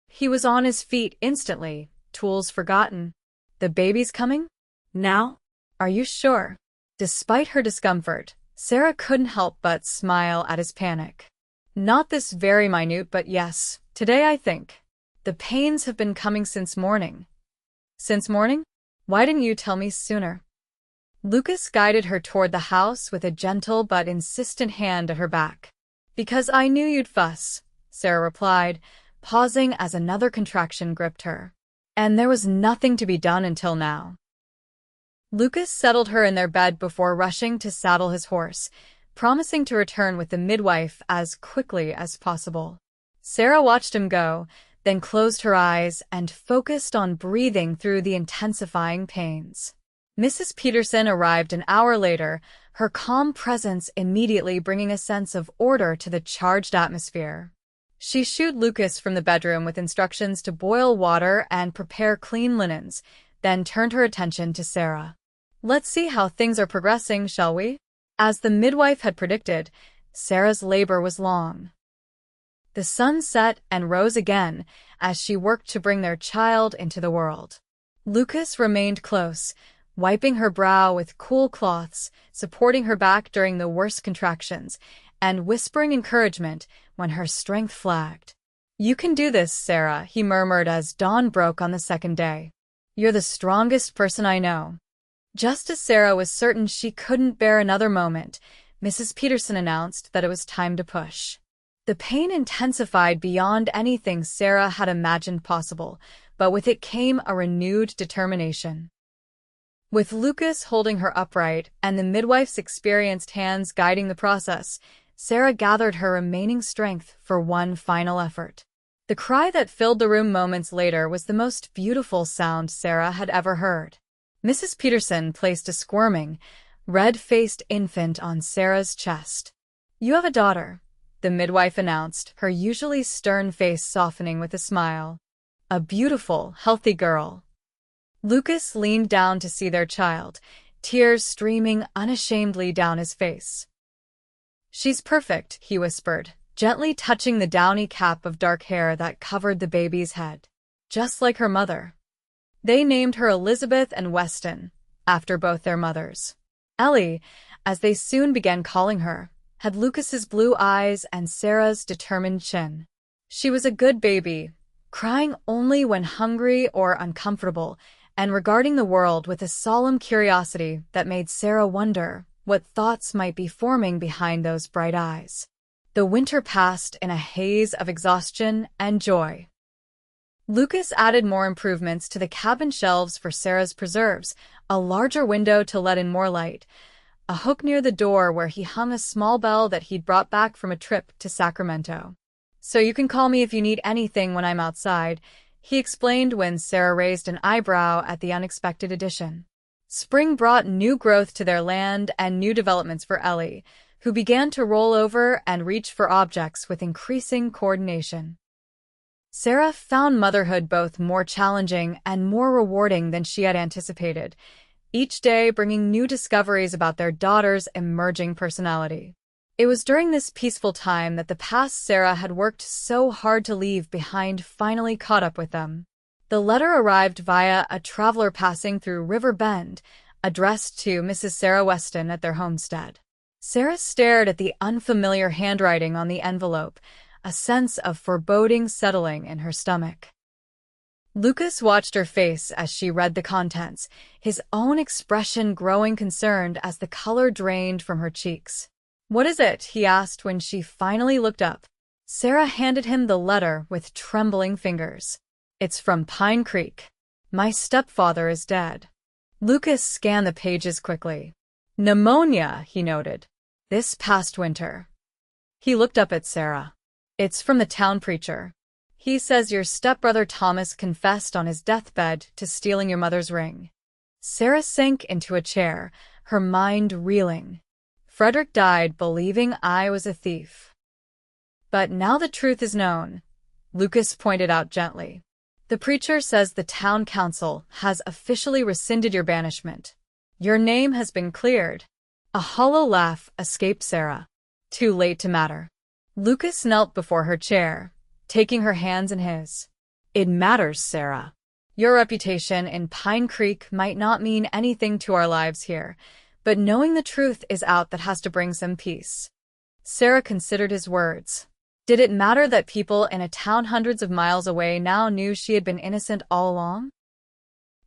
He was on his feet instantly, tools forgotten. "The baby's coming? Now? Are you sure?" Despite her discomfort, Sarah couldn't help but smile at his panic. "Not this very minute, but yes, today I think. The pains have been coming since morning." "Since morning? Why didn't you tell me sooner?" Lucas guided her toward the house with a gentle but insistent hand at her back. "Because I knew you'd fuss," Sarah replied, pausing as another contraction gripped her. "And there was nothing to be done until now." Lucas settled her in their bed before rushing to saddle his horse, promising to return with the midwife as quickly as possible. Sarah watched him go, then closed her eyes and focused on breathing through the intensifying pains. Mrs. Peterson arrived an hour later, her calm presence immediately bringing a sense of order to the charged atmosphere. She shooed Lucas from the bedroom with instructions to boil water and prepare clean linens, then turned her attention to Sarah. "Let's see how things are progressing, shall we?" As the midwife had predicted, Sarah's labor was long. The sun set and rose again as she worked to bring their child into the world. Lucas remained close, wiping her brow with cool cloths, supporting her back during the worst contractions, and whispering encouragement when her strength flagged. "You can do this, Sarah," he murmured as dawn broke on the second day. "You're the strongest person I know." Just as Sarah was certain she couldn't bear another moment, Mrs. Peterson announced that it was time to push. The pain intensified beyond anything Sarah had imagined possible, but with it came a renewed determination. With Lucas holding her upright and the midwife's experienced hands guiding the process, Sarah gathered her remaining strength for one final effort. The cry that filled the room moments later was the most beautiful sound Sarah had ever heard. Mrs. Peterson placed a squirming, red-faced infant on Sarah's chest. "You have a daughter," the midwife announced, her usually stern face softening with a smile. "A beautiful, healthy girl." Lucas leaned down to see their child, tears streaming unashamedly down his face. "She's perfect," he whispered, gently touching the downy cap of dark hair that covered the baby's head. "Just like her mother." They named her Elizabeth and Weston, after both their mothers. Ellie, as they soon began calling her, had Lucas's blue eyes and Sarah's determined chin. She was a good baby, crying only when hungry or uncomfortable, and regarding the world with a solemn curiosity that made Sarah wonder what thoughts might be forming behind those bright eyes. The winter passed in a haze of exhaustion and joy. Lucas added more improvements to the cabin shelves for Sarah's preserves, a larger window to let in more light, a hook near the door where he hung a small bell that he'd brought back from a trip to Sacramento. "So you can call me if you need anything when I'm outside," he explained when Sarah raised an eyebrow at the unexpected addition. Spring brought new growth to their land and new developments for Ellie, who began to roll over and reach for objects with increasing coordination. Sarah found motherhood both more challenging and more rewarding than she had anticipated, each day bringing new discoveries about their daughter's emerging personality. It was during this peaceful time that the past Sarah had worked so hard to leave behind finally caught up with them. The letter arrived via a traveler passing through River Bend, addressed to Mrs. Sarah Weston at their homestead. Sarah stared at the unfamiliar handwriting on the envelope, a sense of foreboding settling in her stomach. Lucas watched her face as she read the contents, his own expression growing concerned as the color drained from her cheeks. "What is it?" he asked when she finally looked up. Sarah handed him the letter with trembling fingers. "It's from Pine Creek. My stepfather is dead." Lucas scanned the pages quickly. "Pneumonia," he noted. "This past winter." He looked up at Sarah. "It's from the town preacher. He says your stepbrother Thomas confessed on his deathbed to stealing your mother's ring. Sarah sank into a chair, her mind reeling. Frederick died believing I was a thief. But now the truth is known, Lucas pointed out gently. The preacher says the town council has officially rescinded your banishment. Your name has been cleared. A hollow laugh escaped Sarah. Too late to matter. Lucas knelt before her chair, taking her hands in his. It matters, Sarah. Your reputation in Pine Creek might not mean anything to our lives here, but knowing the truth is out that has to bring some peace. Sarah considered his words. Did it matter that people in a town hundreds of miles away now knew she had been innocent all along?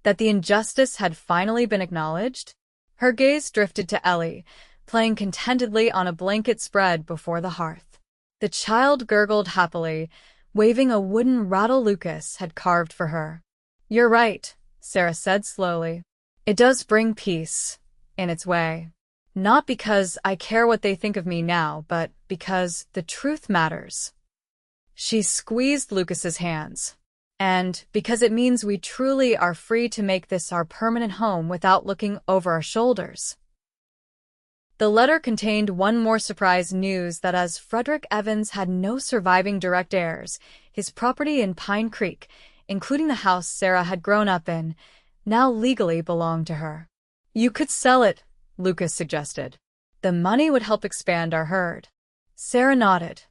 That the injustice had finally been acknowledged? Her gaze drifted to Ellie, playing contentedly on a blanket spread before the hearth. The child gurgled happily, waving a wooden rattle Lucas had carved for her. You're right, Sarah said slowly. It does bring peace, in its way. Not because I care what they think of me now, but because the truth matters. She squeezed Lucas's hands. And because it means we truly are free to make this our permanent home without looking over our shoulders. The letter contained one more surprise news that as Frederick Evans had no surviving direct heirs, his property in Pine Creek, including the house Sarah had grown up in, now legally belonged to her. You could sell it, Lucas suggested. The money would help expand our herd. Sarah nodded,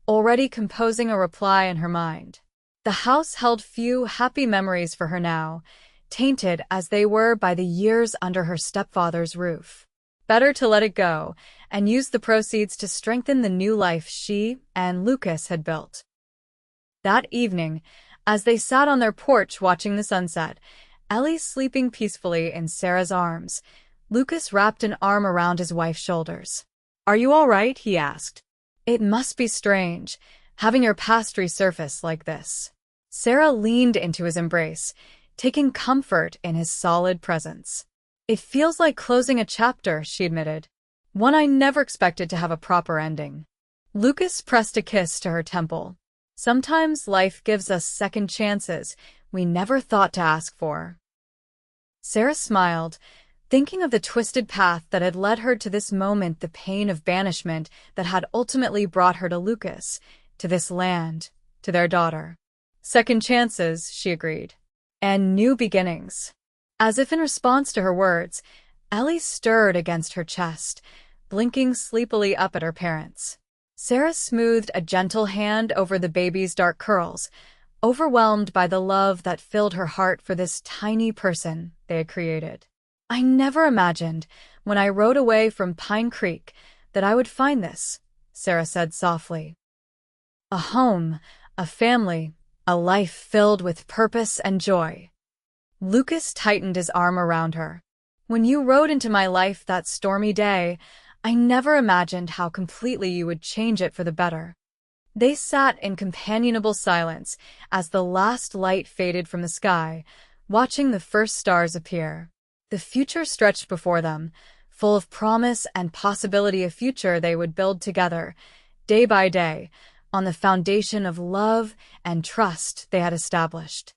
already composing a reply in her mind. The house held few happy memories for her now, tainted as they were by the years under her stepfather's roof. Better to let it go and use the proceeds to strengthen the new life she and Lucas had built. That evening, as they sat on their porch watching the sunset, Ellie sleeping peacefully in Sarah's arms, Lucas wrapped an arm around his wife's shoulders. Are you all right? He asked. It must be strange, having your past resurface like this. Sarah leaned into his embrace, taking comfort in his solid presence. It feels like closing a chapter, she admitted. One I never expected to have a proper ending. Lucas pressed a kiss to her temple. Sometimes life gives us second chances we never thought to ask for. Sarah smiled, thinking of the twisted path that had led her to this moment, the pain of banishment that had ultimately brought her to Lucas, to this land, to their daughter. Second chances, she agreed. And new beginnings. As if in response to her words, Ellie stirred against her chest, blinking sleepily up at her parents. Sarah smoothed a gentle hand over the baby's dark curls, overwhelmed by the love that filled her heart for this tiny person they had created. I never imagined, when I rode away from Pine Creek, that I would find this, Sarah said softly. A home, a family, a life filled with purpose and joy. Lucas tightened his arm around her. When you rode into my life that stormy day, I never imagined how completely you would change it for the better. They sat in companionable silence as the last light faded from the sky, watching the first stars appear. The future stretched before them, full of promise and possibility, a future they would build together, day by day, on the foundation of love and trust they had established.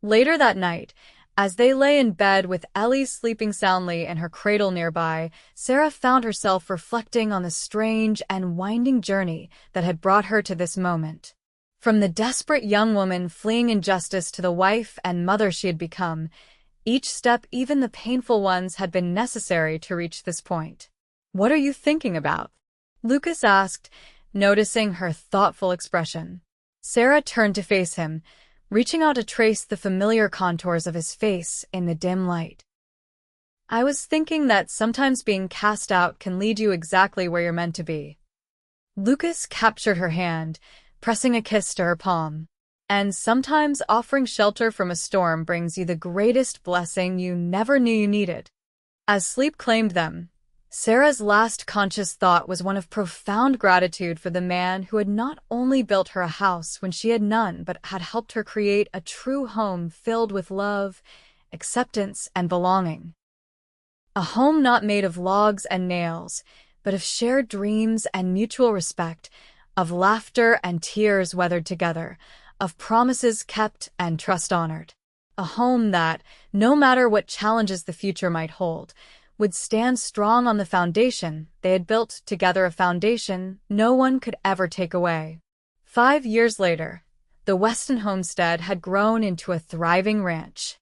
Later that night, as they lay in bed with Ellie sleeping soundly in her cradle nearby, Sarah found herself reflecting on the strange and winding journey that had brought her to this moment. From the desperate young woman fleeing injustice to the wife and mother she had become, each step, even the painful ones, had been necessary to reach this point. What are you thinking about? Lucas asked, noticing her thoughtful expression. Sarah turned to face him, reaching out to trace the familiar contours of his face in the dim light. I was thinking that sometimes being cast out can lead you exactly where you're meant to be. Lucas captured her hand, pressing a kiss to her palm. And sometimes offering shelter from a storm brings you the greatest blessing you never knew you needed. As sleep claimed them, Sarah's last conscious thought was one of profound gratitude for the man who had not only built her a house when she had none, but had helped her create a true home filled with love, acceptance, and belonging. A home not made of logs and nails, but of shared dreams and mutual respect, of laughter and tears weathered together, of promises kept and trust honored. A home that, no matter what challenges the future might hold, would stand strong on the foundation they had built together, a foundation no one could ever take away. 5 years later, the Weston homestead had grown into a thriving ranch.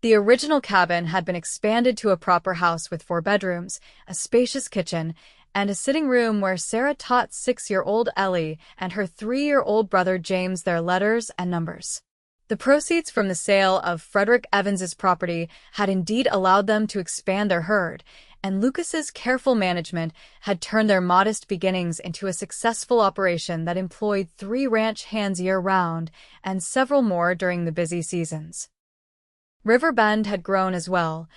The original cabin had been expanded to a proper house with 4 bedrooms, a spacious kitchen, and a sitting room where Sarah taught 6-year-old Ellie and her 3-year-old brother James their letters and numbers. The proceeds from the sale of Frederick Evans's property had indeed allowed them to expand their herd, and Lucas's careful management had turned their modest beginnings into a successful operation that employed 3 ranch hands year-round and several more during the busy seasons. River Bend had grown as well,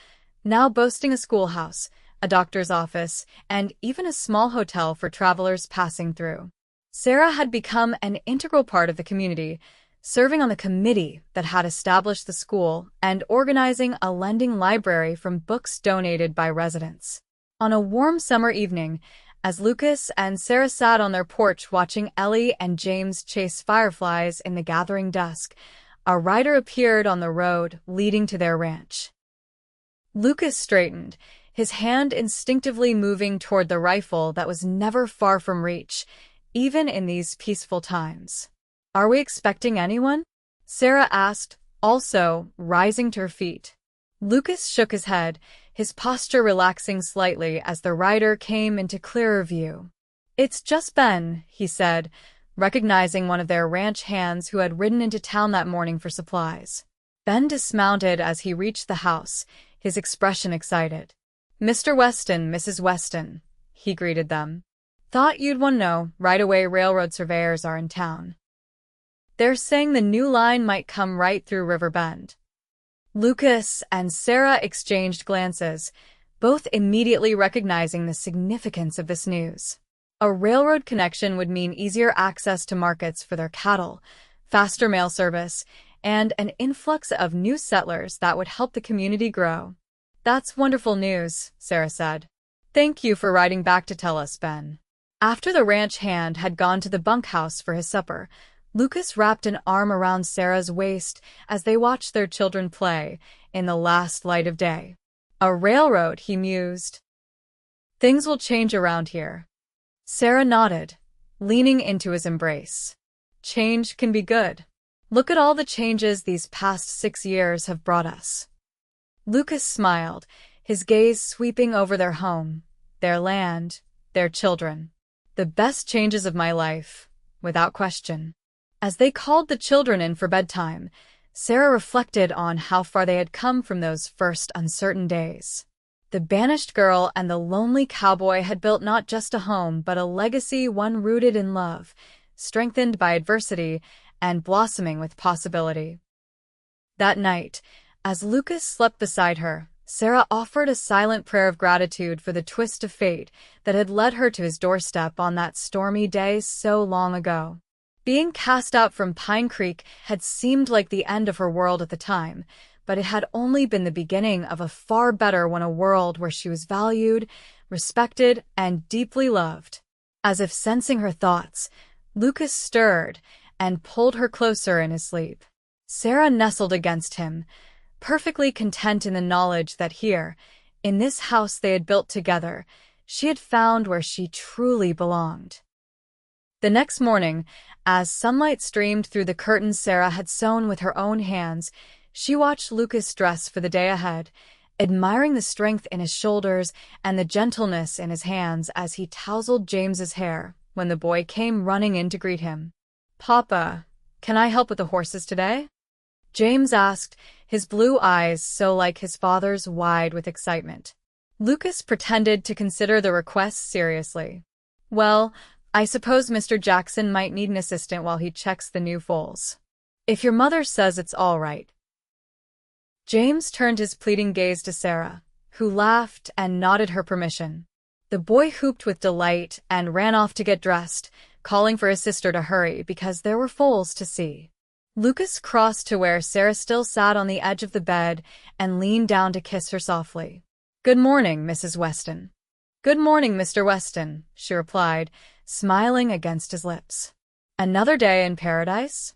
now boasting a schoolhouse, a doctor's office, and even a small hotel for travelers passing through. Sarah had become an integral part of the community, serving on the committee that had established the school and organizing a lending library from books donated by residents. On a warm summer evening, as Lucas and Sarah sat on their porch watching Ellie and James chase fireflies in the gathering dusk, a rider appeared on the road leading to their ranch. Lucas straightened, his hand instinctively moving toward the rifle that was never far from reach, even in these peaceful times. "Are we expecting anyone?" Sarah asked, also rising to her feet. Lucas shook his head, his posture relaxing slightly as the rider came into clearer view. "It's just Ben," he said, recognizing one of their ranch hands who had ridden into town that morning for supplies. Ben dismounted as he reached the house, his expression excited. "Mr. Weston, Mrs. Weston," he greeted them. "Thought you'd want to know right away. Railroad surveyors are in town. They're saying the new line might come right through River Bend." Lucas and Sarah exchanged glances, both immediately recognizing the significance of this news. A railroad connection would mean easier access to markets for their cattle, faster mail service, and an influx of new settlers that would help the community grow. "That's wonderful news," Sarah said. "Thank you for riding back to tell us, Ben." After the ranch hand had gone to the bunkhouse for his supper, Lucas wrapped an arm around Sarah's waist as they watched their children play in the last light of day. "A railroad," he mused. "Things will change around here." Sarah nodded, leaning into his embrace. "Change can be good. Look at all the changes these past 6 years have brought us." Lucas smiled, his gaze sweeping over their home, their land, their children. "The best changes of my life, without question." As they called the children in for bedtime, Sarah reflected on how far they had come from those first uncertain days. The banished girl and the lonely cowboy had built not just a home, but a legacy, one rooted in love, strengthened by adversity, and blossoming with possibility. That night, as Lucas slept beside her, Sarah offered a silent prayer of gratitude for the twist of fate that had led her to his doorstep on that stormy day so long ago. Being cast out from Pine Creek had seemed like the end of her world at the time, but it had only been the beginning of a far better one, a world where she was valued, respected, and deeply loved. As if sensing her thoughts, Lucas stirred and pulled her closer in his sleep. Sarah nestled against him, perfectly content in the knowledge that here, in this house they had built together, she had found where she truly belonged. The next morning, as sunlight streamed through the curtains Sarah had sewn with her own hands, she watched Lucas dress for the day ahead, admiring the strength in his shoulders and the gentleness in his hands as he tousled James's hair when the boy came running in to greet him. "Papa, can I help with the horses today?" James asked, his blue eyes so like his father's, wide with excitement. Lucas pretended to consider the request seriously. "Well, I suppose Mr. Jackson might need an assistant while he checks the new foals. If your mother says it's all right." James turned his pleading gaze to Sarah, who laughed and nodded her permission. The boy whooped with delight and ran off to get dressed, calling for his sister to hurry because there were foals to see. Lucas crossed to where Sarah still sat on the edge of the bed and leaned down to kiss her softly. "Good morning, Mrs. Weston." "Good morning, Mr. Weston," she replied, smiling against his lips. Another day in paradise?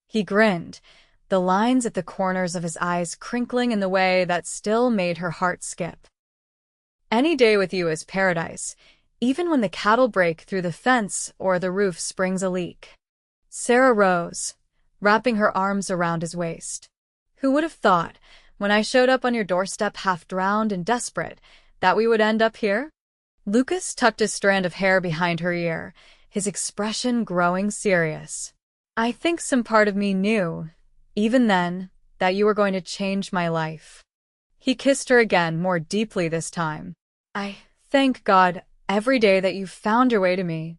He grinned, the lines at the corners of his eyes crinkling in the way that still made her heart skip. Any day with you is paradise, even when the cattle break through the fence or the roof springs a leak. Sarah rose, wrapping her arms around his waist. Who would have thought, when I showed up on your doorstep half drowned and desperate, that we would end up here? Lucas tucked a strand of hair behind her ear, his expression growing serious. I think some part of me knew, even then, that you were going to change my life. He kissed her again, more deeply this time. I thank God every day that you found your way to me.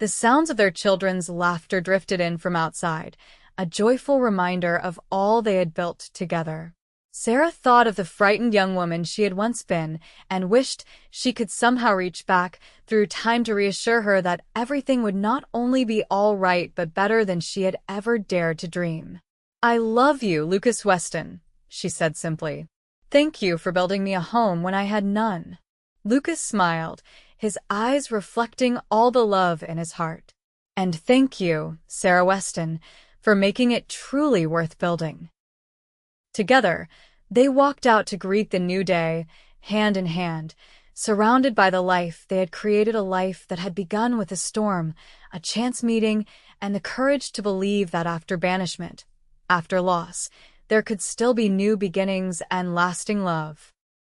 The sounds of their children's laughter drifted in from outside, a joyful reminder of all they had built together. Sarah thought of the frightened young woman she had once been and wished she could somehow reach back through time to reassure her that everything would not only be all right but better than she had ever dared to dream. I love you, Lucas Weston, she said simply. Thank you for building me a home when I had none. Lucas smiled, his eyes reflecting all the love in his heart. And thank you, Sarah Weston, for making it truly worth building. Together, they walked out to greet the new day, hand in hand, surrounded by the life they had created, a life that had begun with a storm, a chance meeting, and the courage to believe that after banishment, after loss, there could still be new beginnings and lasting love.